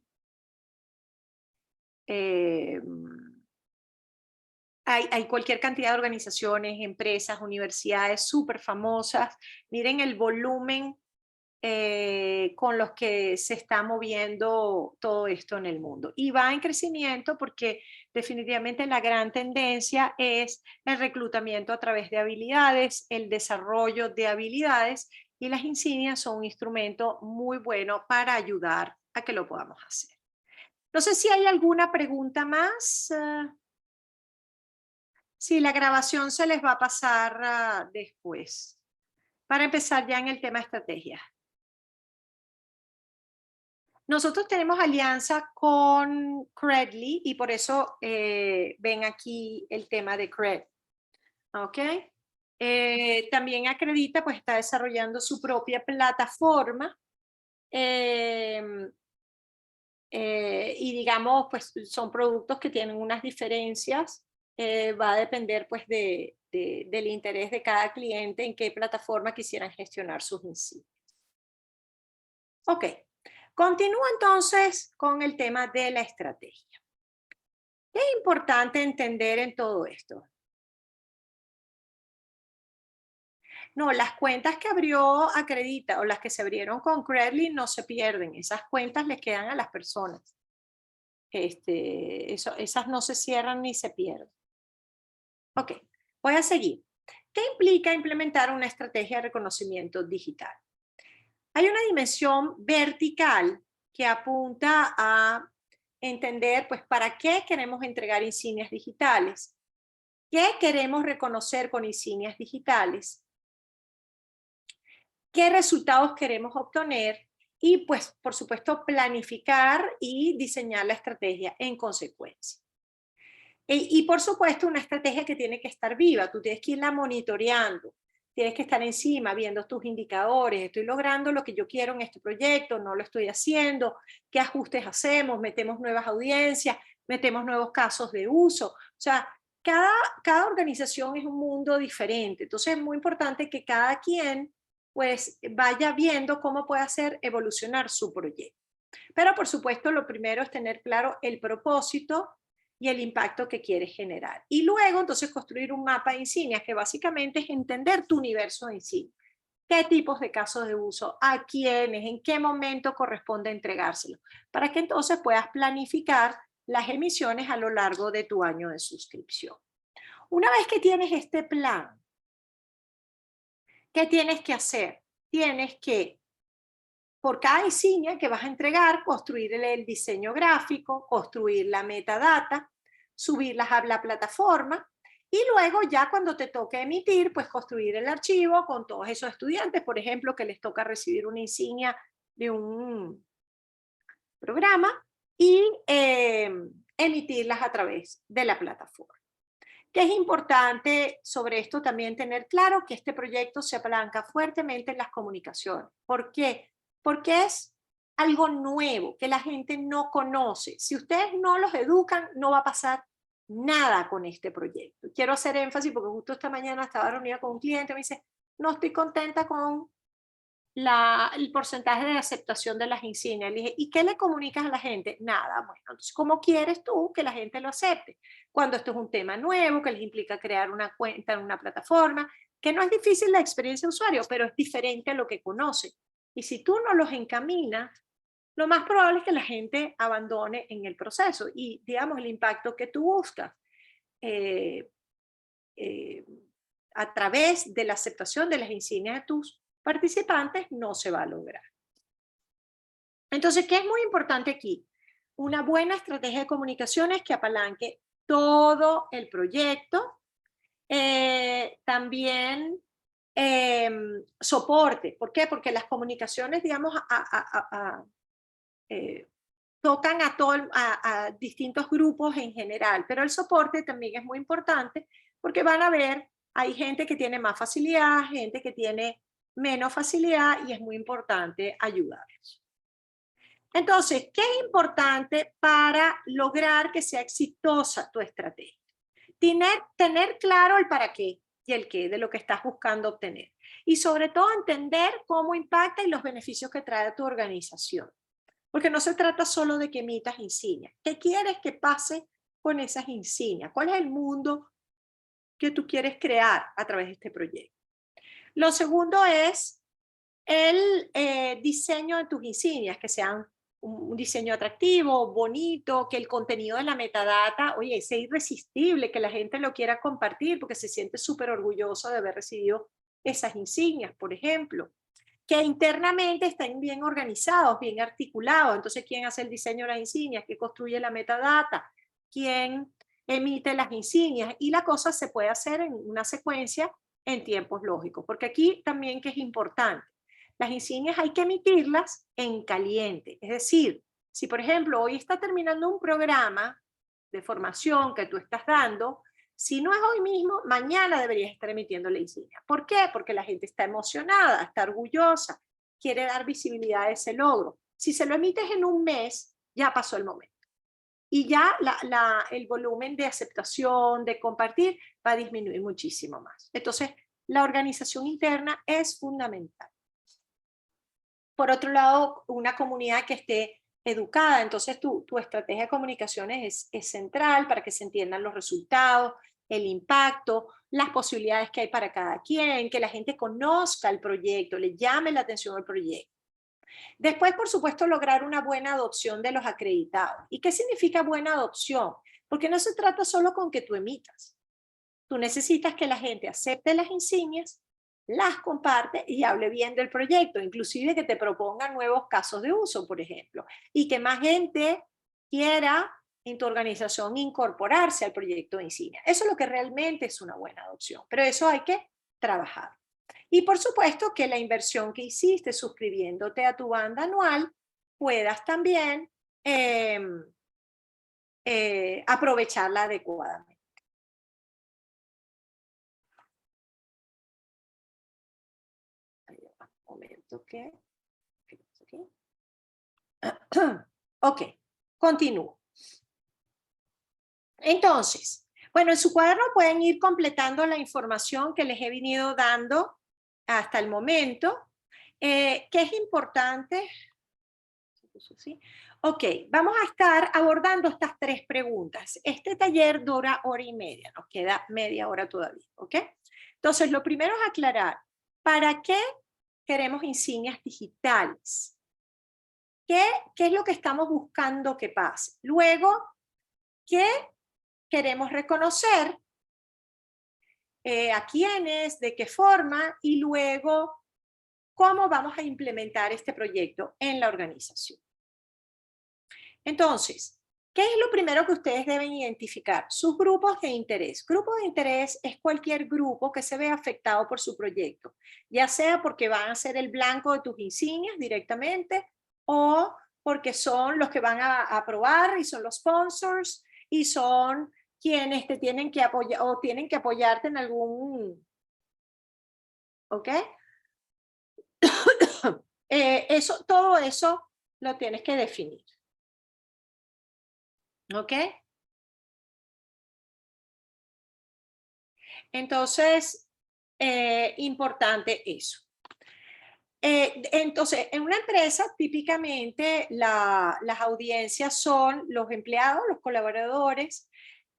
em, hay cualquier cantidad de organizaciones, empresas, universidades súper famosas. Miren el volumen con los que se está moviendo todo esto en el mundo. Y va en crecimiento porque definitivamente la gran tendencia es el reclutamiento a través de habilidades, el desarrollo de habilidades, y las insignias son un instrumento muy bueno para ayudar a que lo podamos hacer. No sé si hay alguna pregunta más. Sí, la grabación se les va a pasar después, para empezar ya en el tema estrategia. Nosotros tenemos alianza con Credly y por eso ven aquí el tema de Cred. ¿Ok? También Acredita pues está desarrollando su propia plataforma y digamos pues son productos que tienen unas diferencias. Va a depender pues del interés de cada cliente en qué plataforma quisieran gestionar sus insignias. Ok, continúo entonces con el tema de la estrategia. ¿Qué es importante entender en todo esto? No, las cuentas que abrió Acredita o las que se abrieron con Credly no se pierden. Esas cuentas le quedan a las personas. Esas no se cierran ni se pierden. Ok, voy a seguir. ¿Qué implica implementar una estrategia de reconocimiento digital? Hay una dimensión vertical que apunta a entender, pues, para qué queremos entregar insignias digitales, qué queremos reconocer con insignias digitales, qué resultados queremos obtener y, pues, por supuesto, planificar y diseñar la estrategia en consecuencia. Y por supuesto, una estrategia que tiene que estar viva, tú tienes que irla monitoreando, tienes que estar encima, viendo tus indicadores, estoy logrando lo que yo quiero en este proyecto, no lo estoy haciendo, qué ajustes hacemos, metemos nuevas audiencias, metemos nuevos casos de uso, o sea, cada organización es un mundo diferente, entonces es muy importante que cada quien pues vaya viendo cómo puede hacer evolucionar su proyecto. Pero por supuesto, lo primero es tener claro el propósito y el impacto que quieres generar. Y luego, entonces, construir un mapa de insignias, que básicamente es entender tu universo de insignias. ¿Qué tipos de casos de uso? ¿A quiénes? ¿En qué momento corresponde entregárselo? Para que entonces puedas planificar las emisiones a lo largo de tu año de suscripción. Una vez que tienes este plan, ¿qué tienes que hacer? Tienes que, por cada insignia que vas a entregar, construir el diseño gráfico, construir la metadata, subirlas a la plataforma y luego ya cuando te toque emitir, pues construir el archivo con todos esos estudiantes, por ejemplo, que les toca recibir una insignia de un programa y emitirlas a través de la plataforma. Que es importante sobre esto también tener claro que este proyecto se apalanca fuertemente en las comunicaciones. ¿Por qué? Porque es algo nuevo que la gente no conoce. Si ustedes no los educan, no va a pasar nada con este proyecto. Quiero hacer énfasis porque justo esta mañana estaba reunida con un cliente y me dice, no estoy contenta con el porcentaje de aceptación de las insignias. Le dije, ¿y qué le comunicas a la gente? Nada, bueno, entonces, ¿cómo quieres tú que la gente lo acepte? Cuando esto es un tema nuevo, que les implica crear una cuenta en una plataforma, que no es difícil la experiencia de usuario, pero es diferente a lo que conoce. Y si tú no los encaminas, lo más probable es que la gente abandone en el proceso y, digamos, el impacto que tú buscas eh, eh, a través de la aceptación de las insignias de tus participantes no se va a lograr. Entonces, ¿qué es muy importante aquí? Una buena estrategia de comunicaciones que apalanque todo el proyecto, también soporte. ¿Por qué? Porque las comunicaciones, digamos, tocan a distintos grupos en general, pero el soporte también es muy importante porque van a ver, hay gente que tiene más facilidad, gente que tiene menos facilidad y es muy importante ayudarlos. Entonces, ¿qué es importante para lograr que sea exitosa tu estrategia? Tener claro el para qué y el qué de lo que estás buscando obtener. Y sobre todo entender cómo impacta y los beneficios que trae a tu organización. Porque no se trata solo de que emitas insignias. ¿Qué quieres que pase con esas insignias? ¿Cuál es el mundo que tú quieres crear a través de este proyecto? Lo segundo es el diseño de tus insignias, que sean un diseño atractivo, bonito, que el contenido de la metadata, oye, sea irresistible, que la gente lo quiera compartir porque se siente súper orgulloso de haber recibido esas insignias, por ejemplo. Que internamente estén bien organizados, bien articulados. Entonces, ¿quién hace el diseño de las insignias? ¿Quién construye la metadata? ¿Quién emite las insignias? Y la cosa se puede hacer en una secuencia en tiempos lógicos, porque aquí también que es importante, las insignias hay que emitirlas en caliente, es decir, si por ejemplo hoy está terminando un programa de formación que tú estás dando, si no es hoy mismo, mañana deberías estar emitiendo la insignia. ¿Por qué? Porque la gente está emocionada, está orgullosa, quiere dar visibilidad a ese logro. Si se lo emites en un mes, ya pasó el momento. Y ya el volumen de aceptación, de compartir, va a disminuir muchísimo más. Entonces, la organización interna es fundamental. Por otro lado, una comunidad que esté educada, entonces tu estrategia de comunicaciones es central para que se entiendan los resultados, el impacto, las posibilidades que hay para cada quien, que la gente conozca el proyecto, le llame la atención al proyecto. Después, por supuesto, lograr una buena adopción de los acreditados. ¿Y qué significa buena adopción? Porque no se trata solo con que tú emitas. Tú necesitas que la gente acepte las insignias, las comparte y hable bien del proyecto, inclusive que te propongan nuevos casos de uso, por ejemplo, y que más gente quiera en tu organización incorporarse al proyecto de insignia. Eso es lo que realmente es una buena adopción, pero eso hay que trabajar. Y por supuesto que la inversión que hiciste suscribiéndote a tu banda anual, puedas también aprovecharla adecuadamente. Un momento que... Ok, continúo. Entonces, bueno, en su cuaderno pueden ir completando la información que les he venido dando hasta el momento, que es importante. Ok, vamos a estar abordando estas 3 preguntas. Este taller dura 1h30, nos queda media hora todavía, ¿ok? Entonces, lo primero es aclarar, ¿para qué queremos insignias digitales? ¿Qué es lo que estamos buscando que pase? Luego, ¿qué queremos reconocer? ¿A quiénes? ¿De qué forma? Y luego, ¿cómo vamos a implementar este proyecto en la organización? Entonces, ¿qué es lo primero que ustedes deben identificar? Sus grupos de interés. Grupo de interés es cualquier grupo que se vea afectado por su proyecto, ya sea porque van a ser el blanco de tus insignias directamente o porque son los que van a aprobar y son los sponsors y son quienes te tienen que apoyar o tienen que apoyarte en algún... ¿Ok? Todo eso lo tienes que definir. ¿Ok? Entonces, importante eso. Entonces, en una empresa, típicamente las audiencias son los empleados, los colaboradores.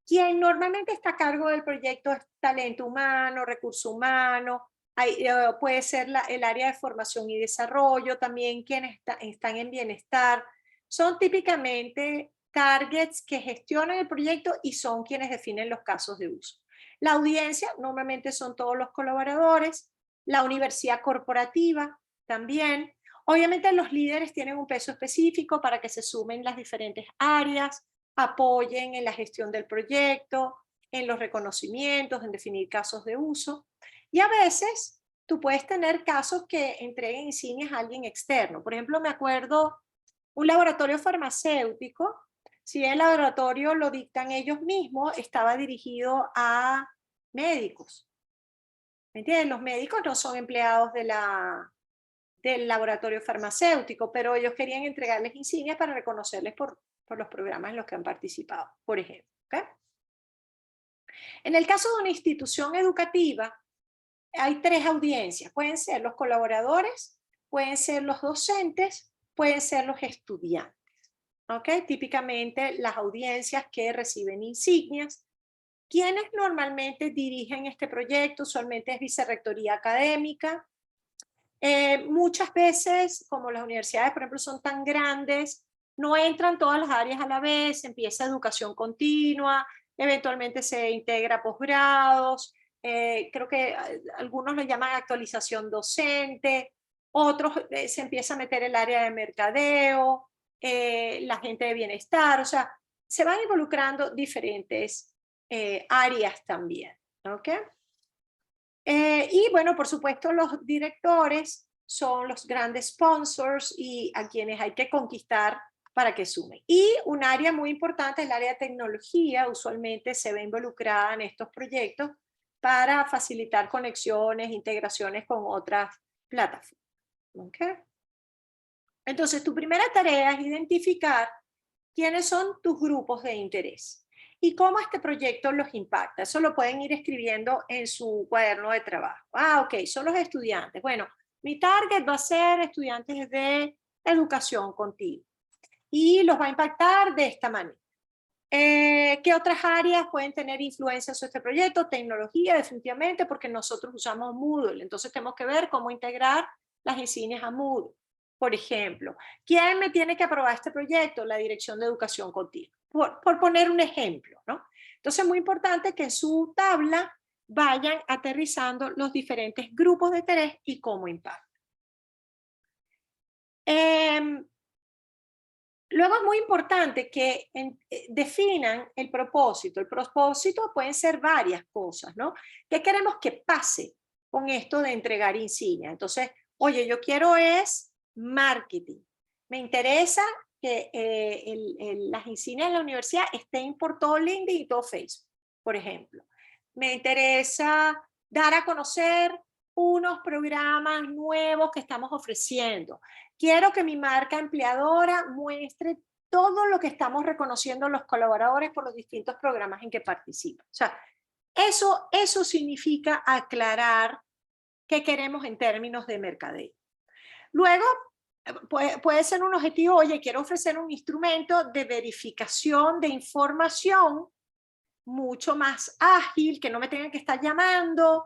Quien normalmente está a cargo del proyecto es talento humano, recurso humano, puede ser el área de formación y desarrollo, también quienes están en bienestar. Son típicamente targets que gestionan el proyecto y son quienes definen los casos de uso. La audiencia normalmente son todos los colaboradores, la universidad corporativa también. Obviamente los líderes tienen un peso específico para que se sumen las diferentes áreas, apoyen en la gestión del proyecto, en los reconocimientos, en definir casos de uso. Y a veces tú puedes tener casos que entreguen insignias a alguien externo. Por ejemplo, me acuerdo un laboratorio farmacéutico, si el laboratorio lo dictan ellos mismos, estaba dirigido a médicos. ¿Me entienden? Los médicos no son empleados del laboratorio farmacéutico, pero ellos querían entregarles insignias para reconocerles por los programas en los que han participado, por ejemplo. ¿Okay? En el caso de una institución educativa, hay 3 audiencias. Pueden ser los colaboradores, pueden ser los docentes, pueden ser los estudiantes. ¿Okay? Típicamente las audiencias que reciben insignias. ¿Quiénes normalmente dirigen este proyecto? Usualmente es vicerrectoría académica. Muchas veces, como las universidades, por ejemplo, son tan grandes, no entran todas las áreas a la vez, empieza educación continua, eventualmente se integra posgrados, creo que algunos lo llaman actualización docente, otros se empieza a meter el área de mercadeo, la gente de bienestar, o sea, se van involucrando diferentes áreas también, ¿ok? Y bueno, por supuesto, los directores son los grandes sponsors y a quienes hay que conquistar para que sumen. Y un área muy importante es el área de tecnología, usualmente se ve involucrada en estos proyectos para facilitar conexiones, integraciones con otras plataformas. ¿Okay? Entonces, tu primera tarea es identificar quiénes son tus grupos de interés y cómo este proyecto los impacta. Eso lo pueden ir escribiendo en su cuaderno de trabajo. Ok, son los estudiantes. Bueno, mi target va a ser estudiantes de educación continua y los va a impactar de esta manera. ¿Qué otras áreas pueden tener influencia sobre este proyecto? Tecnología, definitivamente, porque nosotros usamos Moodle. Entonces tenemos que ver cómo integrar las insignias a Moodle. Por ejemplo, ¿quién me tiene que aprobar este proyecto? La Dirección de Educación Continua. Por poner un ejemplo, ¿no? Entonces es muy importante que en su tabla vayan aterrizando los diferentes grupos de interés y cómo impactan. Luego es muy importante que definan el propósito. El propósito pueden ser varias cosas, ¿no? ¿Qué queremos que pase con esto de entregar insignias? Entonces, oye, yo quiero es marketing. Me interesa que las insignias de la universidad estén por todo LinkedIn y todo Facebook, por ejemplo. Me interesa dar a conocer unos programas nuevos que estamos ofreciendo. Quiero que mi marca empleadora muestre todo lo que estamos reconociendo los colaboradores por los distintos programas en que participan. O sea, eso significa aclarar qué queremos en términos de mercadeo. Luego, puede ser un objetivo, oye, quiero ofrecer un instrumento de verificación de información mucho más ágil, que no me tengan que estar llamando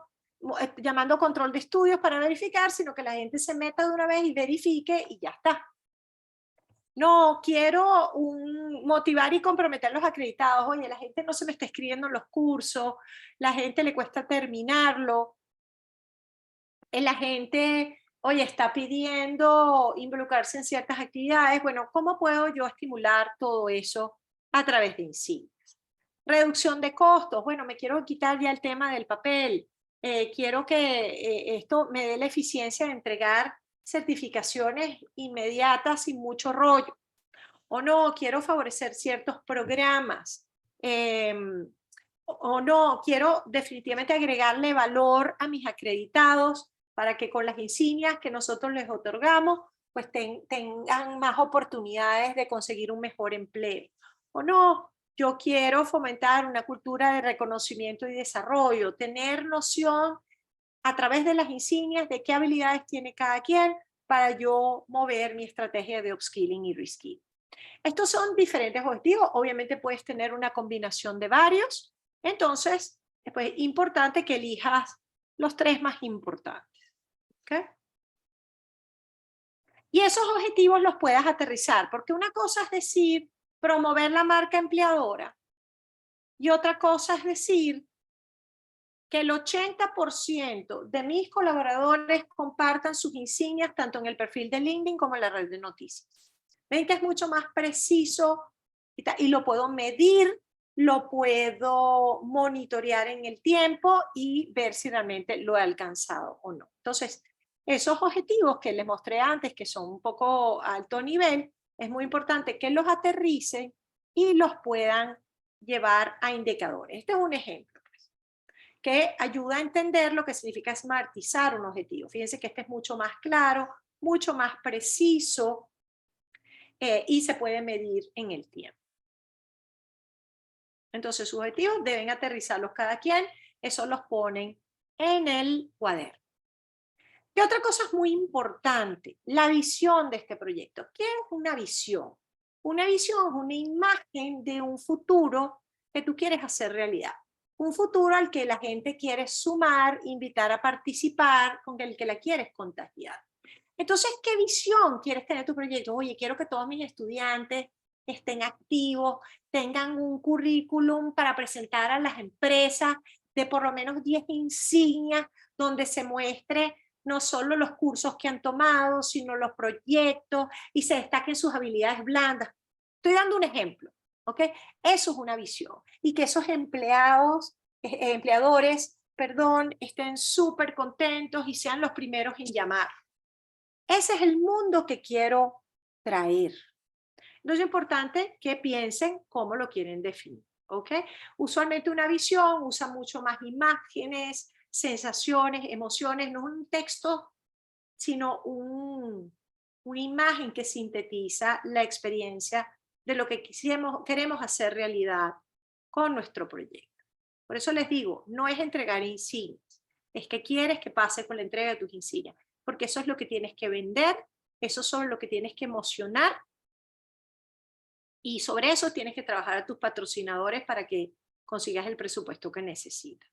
control de estudios para verificar, sino que la gente se meta de una vez y verifique y ya está. No, quiero motivar y comprometer a los acreditados. Oye, la gente no se me está escribiendo en los cursos, la gente le cuesta terminarlo, la gente, oye, está pidiendo involucrarse en ciertas actividades. Bueno, ¿cómo puedo yo estimular todo eso a través de insignias? Reducción de costos. Bueno, me quiero quitar ya el tema del papel. Quiero que esto me dé la eficiencia de entregar certificaciones inmediatas sin mucho rollo. O no, quiero favorecer ciertos programas. O no, quiero definitivamente agregarle valor a mis acreditados para que con las insignias que nosotros les otorgamos, pues tengan más oportunidades de conseguir un mejor empleo. O no, yo quiero fomentar una cultura de reconocimiento y desarrollo, tener noción a través de las insignias de qué habilidades tiene cada quien para yo mover mi estrategia de upskilling y reskilling. Estos son diferentes objetivos, obviamente puedes tener una combinación de varios, entonces es pues, importante que elijas los 3 más importantes. ¿Okay? Y esos objetivos los puedas aterrizar, porque una cosa es decir, promover la marca empleadora, y otra cosa es decir, que el 80% de mis colaboradores compartan sus insignias tanto en el perfil de LinkedIn como en la red de noticias. Ven que es mucho más preciso y lo puedo medir, lo puedo monitorear en el tiempo y ver si realmente lo he alcanzado o no. Entonces, esos objetivos que les mostré antes, que son un poco alto nivel, es muy importante que los aterricen y los puedan llevar a indicadores. Este es un ejemplo que ayuda a entender lo que significa smartizar un objetivo. Fíjense que este es mucho más claro, mucho más preciso y se puede medir en el tiempo. Entonces, sus objetivos deben aterrizarlos cada quien, eso los ponen en el cuaderno. Y otra cosa es muy importante, la visión de este proyecto. ¿Qué es una visión? Una visión es una imagen de un futuro que tú quieres hacer realidad. Un futuro al que la gente quiere sumar, invitar a participar, con el que la quieres contagiar. Entonces, ¿qué visión quieres tener tu proyecto? Oye, quiero que todos mis estudiantes estén activos, tengan un currículum para presentar a las empresas de por lo menos 10 insignias, donde se muestre no solo los cursos que han tomado, sino los proyectos y se destaquen sus habilidades blandas. Estoy dando un ejemplo, ¿ok? Eso es una visión. Y que esos empleadores, estén súper contentos y sean los primeros en llamar. Ese es el mundo que quiero traer. Entonces es importante que piensen cómo lo quieren definir, ¿ok? Usualmente una visión usa mucho más imágenes, sensaciones, emociones, no es un texto, sino una imagen que sintetiza la experiencia de lo que queremos hacer realidad con nuestro proyecto. Por eso les digo, no es entregar insignias, es que quieres que pase con la entrega de tus insignias, porque eso es lo que tienes que vender, eso es lo que tienes que emocionar Y sobre eso tienes que trabajar a tus patrocinadores para que consigas el presupuesto que necesitas.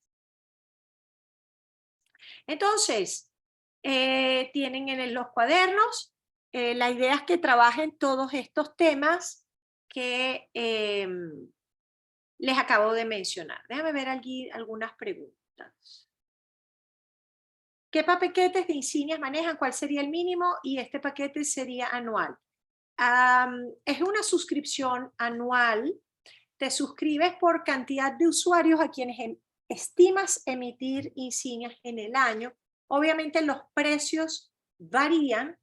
Entonces, tienen en los cuadernos, la idea es que trabajen todos estos temas que les acabo de mencionar. Déjame ver aquí algunas preguntas. ¿Qué paquetes de insignias manejan? ¿Cuál sería el mínimo? Y este paquete sería anual. Es una suscripción anual. Te suscribes por cantidad de usuarios a quienes estimas emitir insignias en el año. Obviamente los precios varían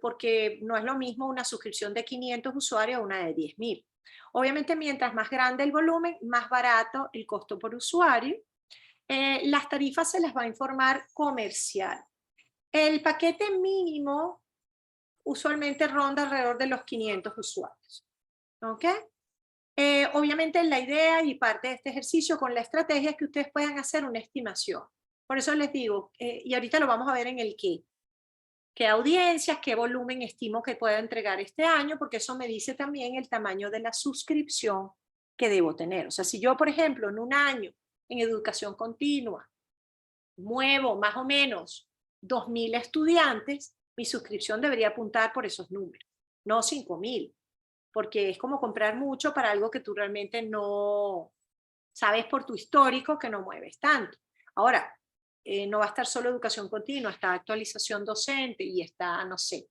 porque no es lo mismo una suscripción de 500 usuarios a una de 10.000. Obviamente mientras más grande el volumen, más barato el costo por usuario. Las tarifas se las va a informar comercial. El paquete mínimo usualmente ronda alrededor de los 500 usuarios. ¿Ok? Obviamente la idea y parte de este ejercicio con la estrategia es que ustedes puedan hacer una estimación. Por eso les digo, y ahorita lo vamos a ver en el qué audiencias, qué volumen estimo que pueda entregar este año, porque eso me dice también el tamaño de la suscripción que debo tener. O sea, si yo, por ejemplo, en un año en educación continua muevo más o menos 2.000 estudiantes, mi suscripción debería apuntar por esos números, no 5.000, porque es como comprar mucho para algo que tú realmente no sabes por tu histórico que no mueves tanto. Ahora, no va a estar solo educación continua, está actualización docente y está, no sé,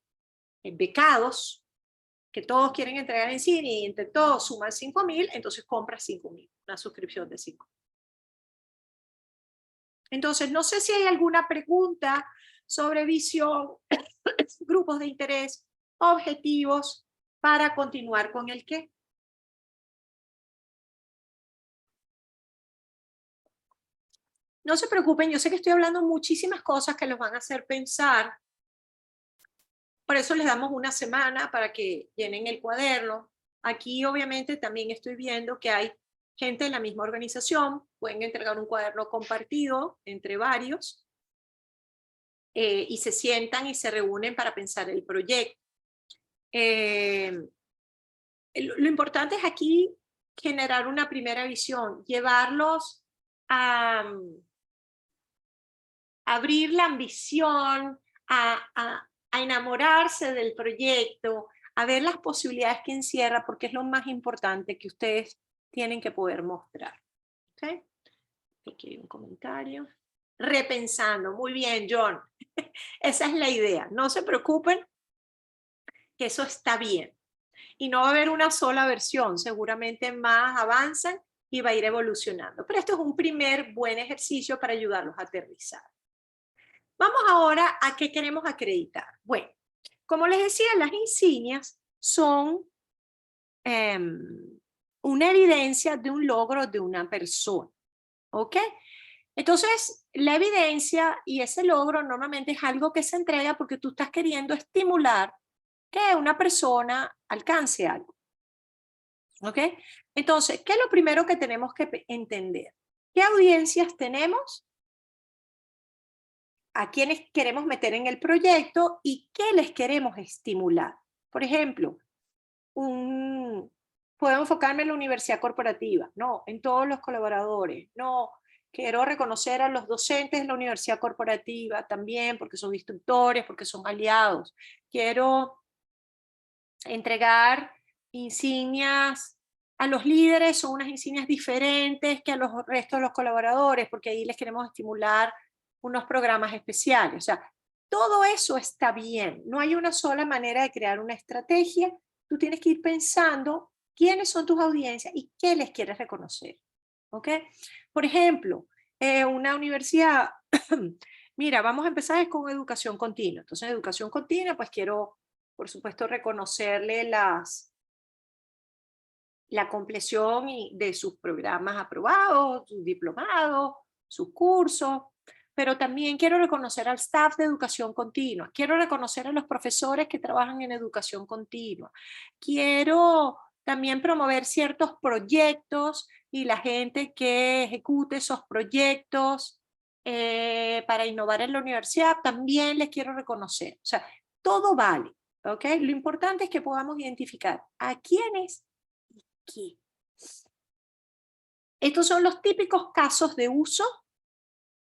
becados, que todos quieren entregar en cine y entre todos suman 5.000, entonces compras 5.000, una suscripción de 5.000. Entonces, no sé si hay alguna pregunta sobre visión, grupos de interés, objetivos, para continuar con el qué. No se preocupen, yo sé que estoy hablando muchísimas cosas que los van a hacer pensar. Por eso les damos una semana para que llenen el cuaderno. Aquí obviamente también estoy viendo que hay gente de la misma organización, pueden entregar un cuaderno compartido entre varios y se sientan y se reúnen para pensar el proyecto. Lo importante es aquí generar una primera visión, llevarlos a abrir la ambición, a enamorarse del proyecto, a ver las posibilidades que encierra, porque es lo más importante que ustedes tienen que poder mostrar. ¿Okay? Aquí hay un comentario. Repensando, muy bien, John. Esa es la idea. No se preocupen, que eso está bien. Y no va a haber una sola versión, seguramente más avanzan y va a ir evolucionando. Pero esto es un primer buen ejercicio para ayudarlos a aterrizar. Vamos ahora a qué queremos acreditar. Bueno, como les decía, las insignias son una evidencia de un logro de una persona. ¿Ok? Entonces, la evidencia y ese logro normalmente es algo que se entrega porque tú estás queriendo estimular que una persona alcance algo. ¿Ok? Entonces, ¿qué es lo primero que tenemos que entender? ¿Qué audiencias tenemos? ¿A quiénes queremos meter en el proyecto y qué les queremos estimular? Por ejemplo, puedo enfocarme en la universidad corporativa, no, en todos los colaboradores, no, quiero reconocer a los docentes de la universidad corporativa también porque son instructores, porque son aliados, quiero entregar insignias a los líderes, son unas insignias diferentes que a los restos de los colaboradores, porque ahí les queremos estimular unos programas especiales. O sea, todo eso está bien. No hay una sola manera de crear una estrategia. Tú tienes que ir pensando quiénes son tus audiencias y qué les quieres reconocer. ¿Ok? Por ejemplo, una universidad, mira, vamos a empezar con educación continua. Entonces, educación continua, pues quiero, por supuesto, reconocerle la compleción de sus programas aprobados, sus diplomados, sus cursos, pero también quiero reconocer al staff de educación continua, quiero reconocer a los profesores que trabajan en educación continua, quiero también promover ciertos proyectos y la gente que ejecute esos proyectos para innovar en la universidad, también les quiero reconocer. O sea, todo vale, ¿ok? Lo importante es que podamos identificar a quiénes y qué. Estos son los típicos casos de uso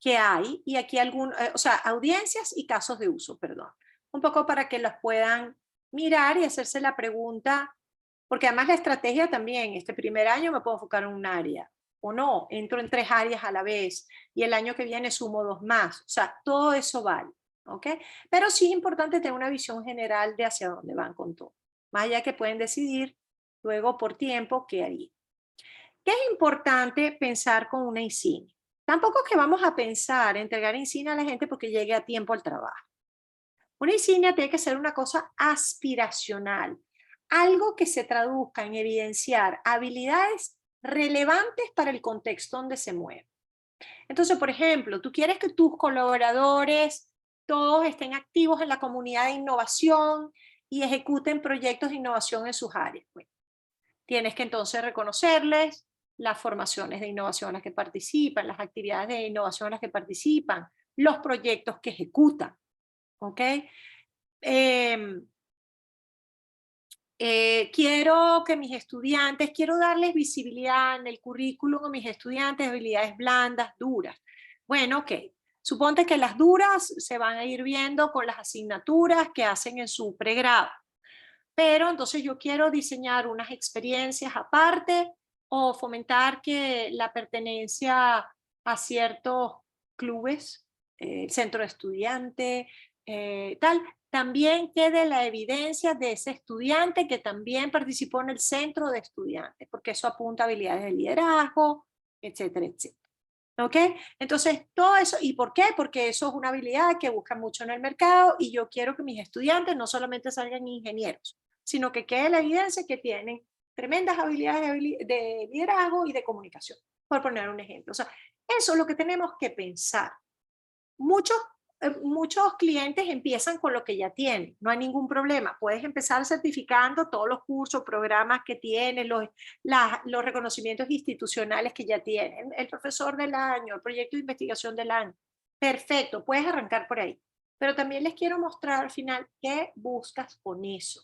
que hay, y aquí o sea, audiencias y casos de uso, perdón. Un poco para que los puedan mirar y hacerse la pregunta, porque además la estrategia también, este primer año me puedo enfocar en un área, o no, entro en 3 áreas a la vez, y el año que viene sumo 2 más, o sea, todo eso vale, ¿ok? Pero sí es importante tener una visión general de hacia dónde van con todo, más allá que pueden decidir luego por tiempo qué haría. ¿Qué es importante pensar con una insignia? Tampoco es que vamos a pensar entregar insignia a la gente porque llegue a tiempo al trabajo. Una insignia tiene que ser una cosa aspiracional, algo que se traduzca en evidenciar habilidades relevantes para el contexto donde se mueve. Entonces, por ejemplo, tú quieres que tus colaboradores todos estén activos en la comunidad de innovación y ejecuten proyectos de innovación en sus áreas. Bueno, tienes que entonces reconocerles las formaciones de innovación en las que participan, las actividades de innovación en las que participan, los proyectos que ejecutan. ¿Ok? Quiero que mis estudiantes, quiero darles visibilidad en el currículum a mis estudiantes de habilidades blandas, duras. Bueno, ok. Suponte que las duras se van a ir viendo con las asignaturas que hacen en su pregrado. Pero entonces yo quiero diseñar unas experiencias aparte o fomentar que la pertenencia a ciertos clubes, centro de estudiante, tal, también quede la evidencia de ese estudiante que también participó en el centro de estudiantes, porque eso apunta a habilidades de liderazgo, etcétera, etcétera. ¿Ok? Entonces, todo eso, ¿y por qué? Porque eso es una habilidad que buscan mucho en el mercado y yo quiero que mis estudiantes no solamente salgan ingenieros, sino que quede la evidencia que tienen tremendas habilidades de liderazgo y de comunicación, por poner un ejemplo. O sea, eso es lo que tenemos que pensar. Muchos clientes empiezan con lo que ya tienen, no hay ningún problema. Puedes empezar certificando todos los cursos, programas que tienen, los reconocimientos institucionales que ya tienen, el profesor del año, el proyecto de investigación del año. Perfecto, puedes arrancar por ahí. Pero también les quiero mostrar al final qué buscas con eso,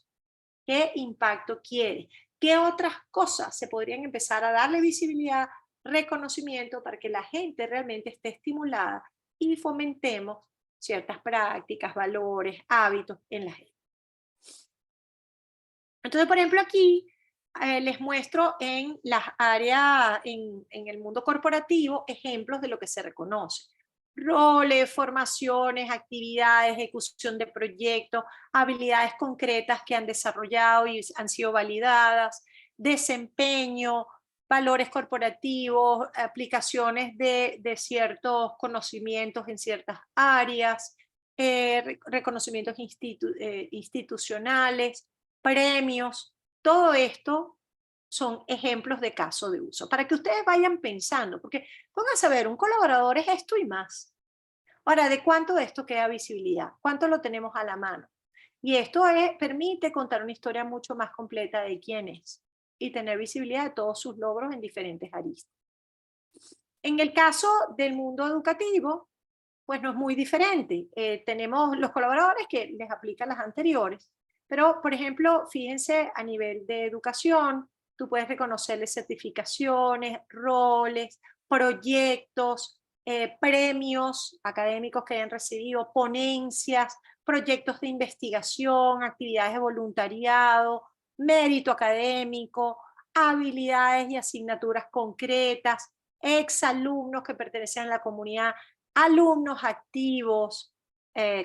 qué impacto quieres, qué otras cosas se podrían empezar a darle visibilidad, reconocimiento para que la gente realmente esté estimulada y fomentemos ciertas prácticas, valores, hábitos en la gente. Entonces, por ejemplo, aquí les muestro en las áreas, en el mundo corporativo, ejemplos de lo que se reconoce. Roles, formaciones, actividades, ejecución de proyectos, habilidades concretas que han desarrollado y han sido validadas, desempeño, valores corporativos, aplicaciones de ciertos conocimientos en ciertas áreas, reconocimientos institucionales, premios, todo esto son ejemplos de caso de uso, para que ustedes vayan pensando, porque pónganse a ver, un colaborador es esto y más. Ahora, ¿de cuánto de esto queda visibilidad? ¿Cuánto lo tenemos a la mano? Y esto permite contar una historia mucho más completa de quién es y tener visibilidad de todos sus logros en diferentes aristas. En el caso del mundo educativo, pues no es muy diferente. Tenemos los colaboradores que les aplican las anteriores, pero por ejemplo, fíjense a nivel de educación, tú puedes reconocerles certificaciones, roles, proyectos, premios académicos que hayan recibido, ponencias, proyectos de investigación, actividades de voluntariado, mérito académico, habilidades y asignaturas concretas, exalumnos que pertenecen a la comunidad, alumnos activos,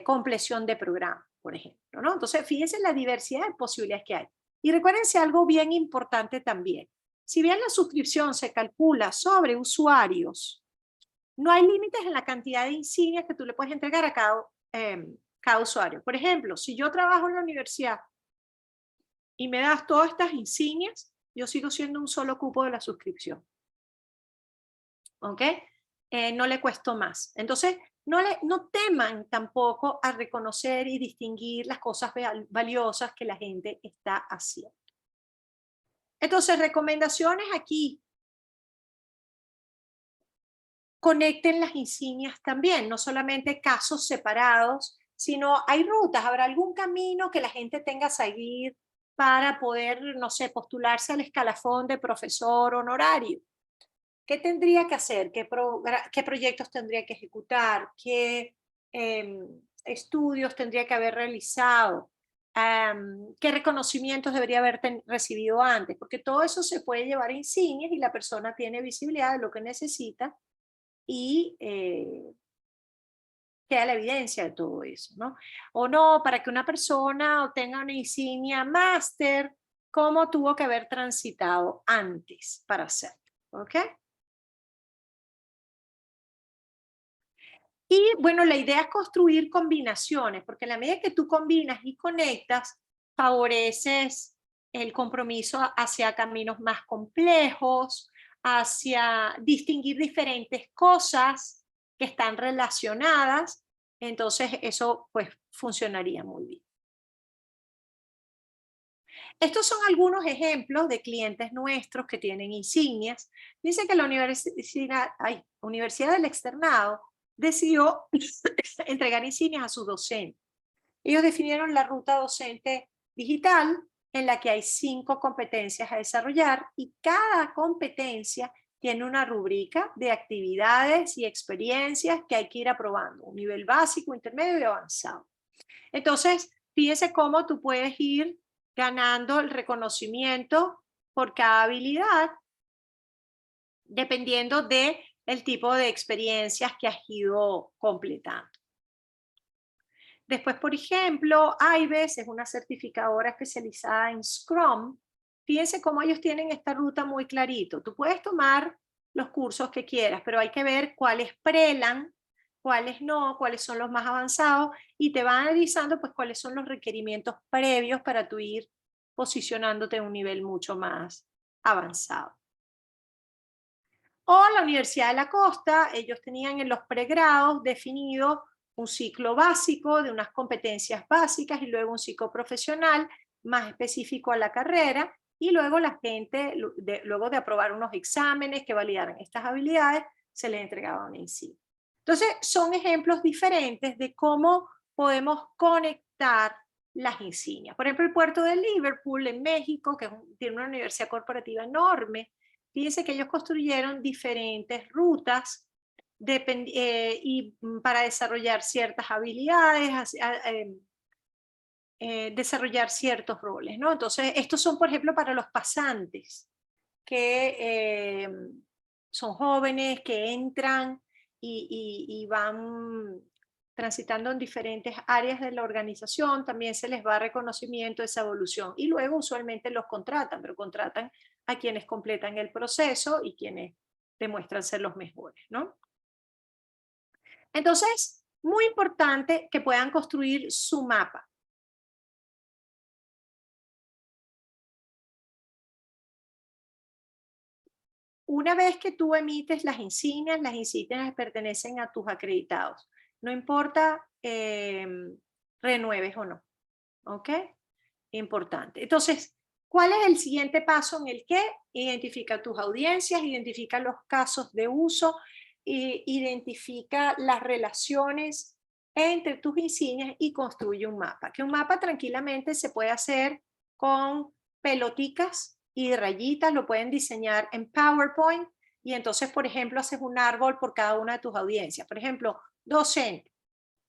compleción de programa, por ejemplo, ¿no? Entonces, fíjense la diversidad de posibilidades que hay. Y recuérdense algo bien importante también. Si bien la suscripción se calcula sobre usuarios, no hay límites en la cantidad de insignias que tú le puedes entregar a cada usuario. Por ejemplo, si yo trabajo en la universidad y me das todas estas insignias, yo sigo siendo un solo cupo de la suscripción. ¿Ok? No le cuesto más. Entonces, no teman tampoco a reconocer y distinguir las cosas valiosas que la gente está haciendo. Entonces, recomendaciones aquí. Conecten las insignias también, no solamente casos separados, sino hay rutas, habrá algún camino que la gente tenga a seguir para poder, no sé, postularse al escalafón de profesor honorario. ¿Qué tendría que hacer? ¿Qué proyectos tendría que ejecutar? ¿Qué estudios tendría que haber realizado? ¿Qué reconocimientos debería haber recibido antes? Porque todo eso se puede llevar a insignias y la persona tiene visibilidad de lo que necesita y queda la evidencia de todo eso, ¿no? O no, para que una persona obtenga una insignia máster, ¿cómo tuvo que haber transitado antes para hacerlo? ¿Ok? Y bueno, la idea es construir combinaciones, porque en la medida que tú combinas y conectas, favoreces el compromiso hacia caminos más complejos, hacia distinguir diferentes cosas que están relacionadas, entonces eso pues funcionaría muy bien. Estos son algunos ejemplos de clientes nuestros que tienen insignias. Dice que la Universidad del Externado decidió entregar insignias a sus docentes. Ellos definieron la ruta docente digital en la que hay 5 competencias a desarrollar y cada competencia tiene una rúbrica de actividades y experiencias que hay que ir aprobando, un nivel básico, intermedio y avanzado. Entonces, fíjense cómo tú puedes ir ganando el reconocimiento por cada habilidad, dependiendo de el tipo de experiencias que has ido completando. Después, por ejemplo, IBES es una certificadora especializada en Scrum. Fíjense cómo ellos tienen esta ruta muy clarito. Tú puedes tomar los cursos que quieras, pero hay que ver cuáles prelan, cuáles no, cuáles son los más avanzados y te van analizando pues cuáles son los requerimientos previos para tú ir posicionándote en un nivel mucho más avanzado. O la Universidad de la Costa, ellos tenían en los pregrados definido un ciclo básico de unas competencias básicas y luego un ciclo profesional más específico a la carrera y luego la gente, luego de aprobar unos exámenes que validaran estas habilidades, se les entregaba una insignia. Entonces, son ejemplos diferentes de cómo podemos conectar las insignias. Por ejemplo, el puerto de Liverpool en México, que tiene una universidad corporativa enorme, fíjense que ellos construyeron diferentes rutas y para desarrollar ciertas habilidades, desarrollar ciertos roles, ¿no? Entonces, estos son, por ejemplo, para los pasantes, que son jóvenes, que entran y van transitando en diferentes áreas de la organización, también se les va reconocimiento, esa evolución. Y luego usualmente los contratan, pero contratan a quienes completan el proceso y quienes demuestran ser los mejores, ¿no? Entonces, muy importante que puedan construir su mapa. Una vez que tú emites las insignias pertenecen a tus acreditados. No importa renueves o no. ¿Ok? Importante. Entonces, ¿cuál es el siguiente paso en el que identifica tus audiencias, identifica los casos de uso, identifica las relaciones entre tus insignias y construye un mapa? Que un mapa tranquilamente se puede hacer con pelotitas y rayitas, lo pueden diseñar en PowerPoint y entonces, por ejemplo, haces un árbol por cada una de tus audiencias. Por ejemplo, docente.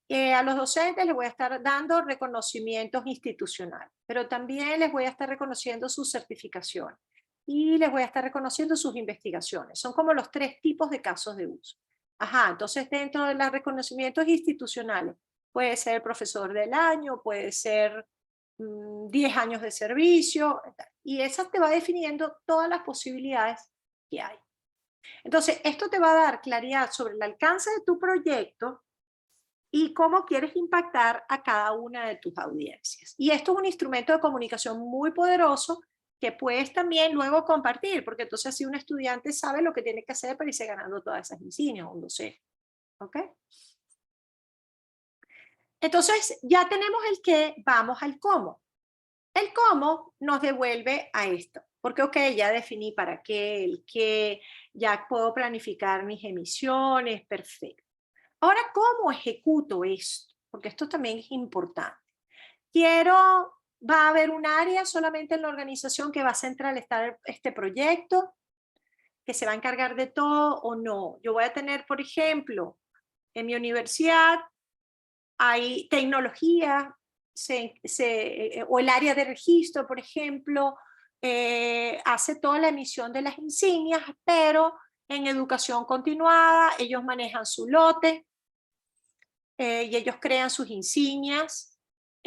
A los docentes les voy a estar dando reconocimientos institucionales, pero también les voy a estar reconociendo sus certificaciones y les voy a estar reconociendo sus investigaciones. Son como los 3 tipos de casos de uso. Ajá, entonces dentro de los reconocimientos institucionales puede ser profesor del año, puede ser 10 años de servicio, y esa te va definiendo todas las posibilidades que hay. Entonces, esto te va a dar claridad sobre el alcance de tu proyecto y cómo quieres impactar a cada una de tus audiencias. Y esto es un instrumento de comunicación muy poderoso que puedes también luego compartir, porque entonces así un estudiante sabe lo que tiene que hacer para irse ganando todas esas insignias, un docente. ¿Ok? Entonces ya tenemos el qué, vamos al cómo. El cómo nos devuelve a esto, porque ok, ya definí para qué, el qué, ya puedo planificar mis emisiones, perfecto. Ahora, ¿cómo ejecuto esto? porque esto también es importante. Va a haber un área solamente en la organización que va a centralizar este proyecto, que se va a encargar de todo o no. Yo voy a tener, por ejemplo, en mi universidad hay tecnología, o el área de registro, por ejemplo, hace toda la emisión de las insignias, pero en educación continuada ellos manejan su lote y ellos crean sus insignias.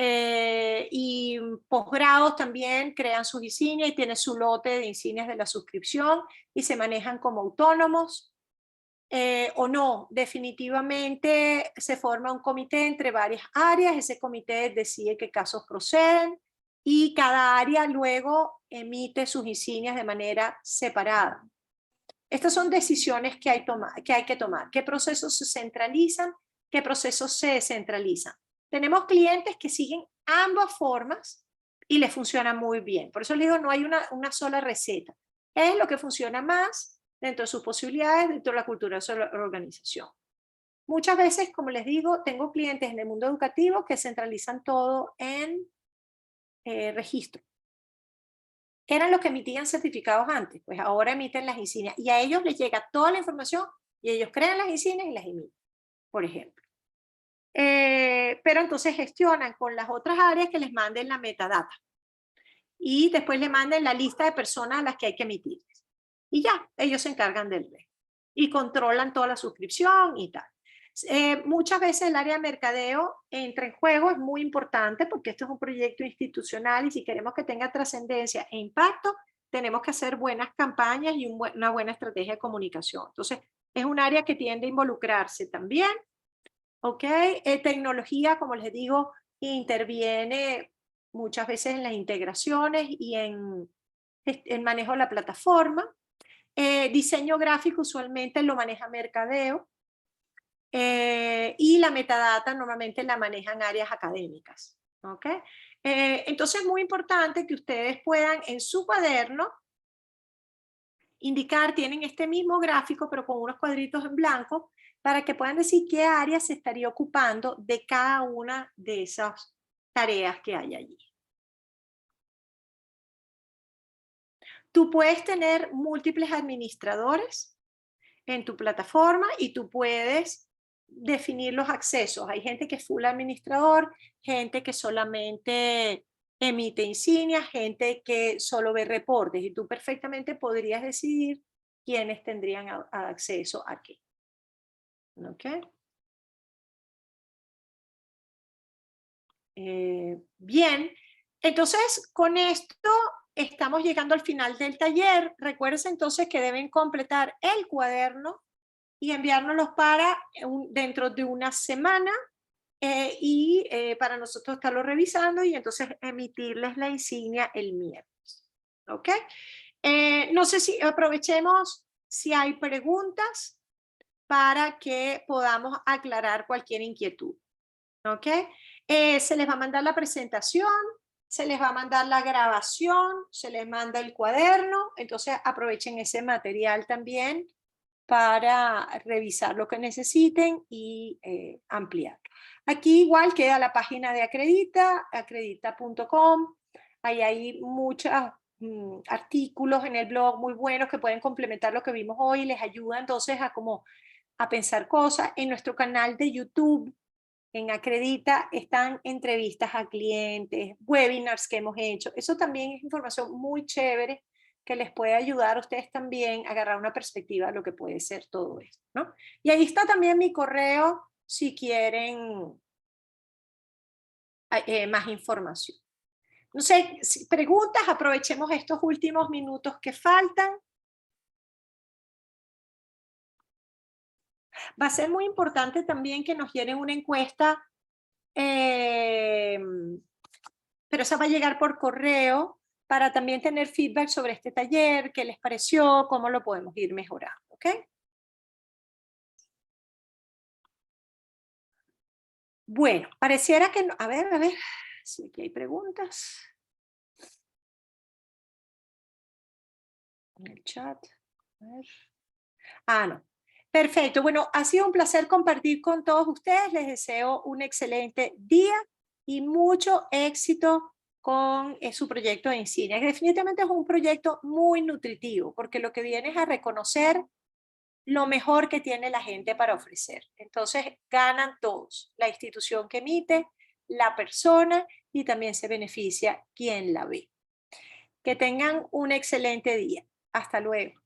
Y posgrados también crean sus insignias y tienen su lote de insignias de la suscripción y se manejan como autónomos. O no, definitivamente se forma un comité entre varias áreas, ese comité decide qué casos proceden y cada área luego emite sus insignias de manera separada. Estas son decisiones que hay que tomar. ¿Qué procesos se centralizan? ¿Qué procesos se descentralizan? Tenemos clientes que siguen ambas formas y les funciona muy bien. Por eso les digo, no hay una sola receta. Es lo que funciona más dentro de sus posibilidades, dentro de la cultura de la organización. Muchas veces, como les digo, tengo clientes en el mundo educativo que centralizan todo en registro. ¿Qué eran los que emitían certificados antes? Pues ahora emiten las insignias y a ellos les llega toda la información y ellos crean las insignias y las emiten, por ejemplo. Pero entonces gestionan con las otras áreas que les manden la metadata y después le manden la lista de personas a las que hay que emitir. Y ya, ellos se encargan del resto y controlan toda la suscripción y tal. Muchas veces el área de mercadeo entra en juego, es muy importante porque esto es un proyecto institucional y si queremos que tenga trascendencia e impacto, tenemos que hacer buenas campañas y una buena estrategia de comunicación. Entonces, es un área que tiende a involucrarse también. ¿Ok? Tecnología, como les digo, interviene muchas veces en las integraciones y en manejo de la plataforma. Diseño gráfico usualmente lo maneja mercadeo. Y la metadata normalmente la manejan áreas académicas. ¿Ok? Entonces es muy importante que ustedes puedan en su cuaderno indicar, tienen este mismo gráfico pero con unos cuadritos en blanco para que puedan decir qué área se estaría ocupando de cada una de esas tareas que hay allí. Tú puedes tener múltiples administradores en tu plataforma y tú puedes definir los accesos. Hay gente que es full administrador, gente que solamente emite insignias, gente que solo ve reportes y tú perfectamente podrías decidir quiénes tendrían acceso a qué. ¿Ok? Bien, entonces con esto estamos llegando al final del taller. Recuerden entonces que deben completar el cuaderno y enviárnoslos dentro de una semana para nosotros estarlo revisando y entonces emitirles la insignia el miércoles. ¿Ok? No sé si aprovechemos si hay preguntas para que podamos aclarar cualquier inquietud. ¿Ok? Se les va a mandar la presentación, se les va a mandar la grabación, se les manda el cuaderno, entonces aprovechen ese material también para revisar lo que necesiten y ampliar. Aquí igual queda la página de Acredita, acredita.com, ahí hay muchos artículos en el blog muy buenos que pueden complementar lo que vimos hoy, les ayuda entonces a pensar cosas. En nuestro canal de YouTube, en Acredita, están entrevistas a clientes, webinars que hemos hecho. Eso también es información muy chévere que les puede ayudar a ustedes también a agarrar una perspectiva de lo que puede ser todo esto, ¿no? Y ahí está también mi correo si quieren más información. No sé, si preguntas, aprovechemos estos últimos minutos que faltan. Va a ser muy importante también que nos llenen una encuesta, pero esa va a llegar por correo para también tener feedback sobre este taller, qué les pareció, cómo lo podemos ir mejorando, ¿ok? Bueno, pareciera que no. A ver, si aquí hay preguntas. En el chat. A ver. Ah, no. Perfecto. Bueno, ha sido un placer compartir con todos ustedes. Les deseo un excelente día y mucho éxito con su proyecto de Insignia. Definitivamente es un proyecto muy nutritivo porque lo que viene es a reconocer lo mejor que tiene la gente para ofrecer. Entonces ganan todos, la institución que emite, la persona y también se beneficia quien la ve. Que tengan un excelente día. Hasta luego.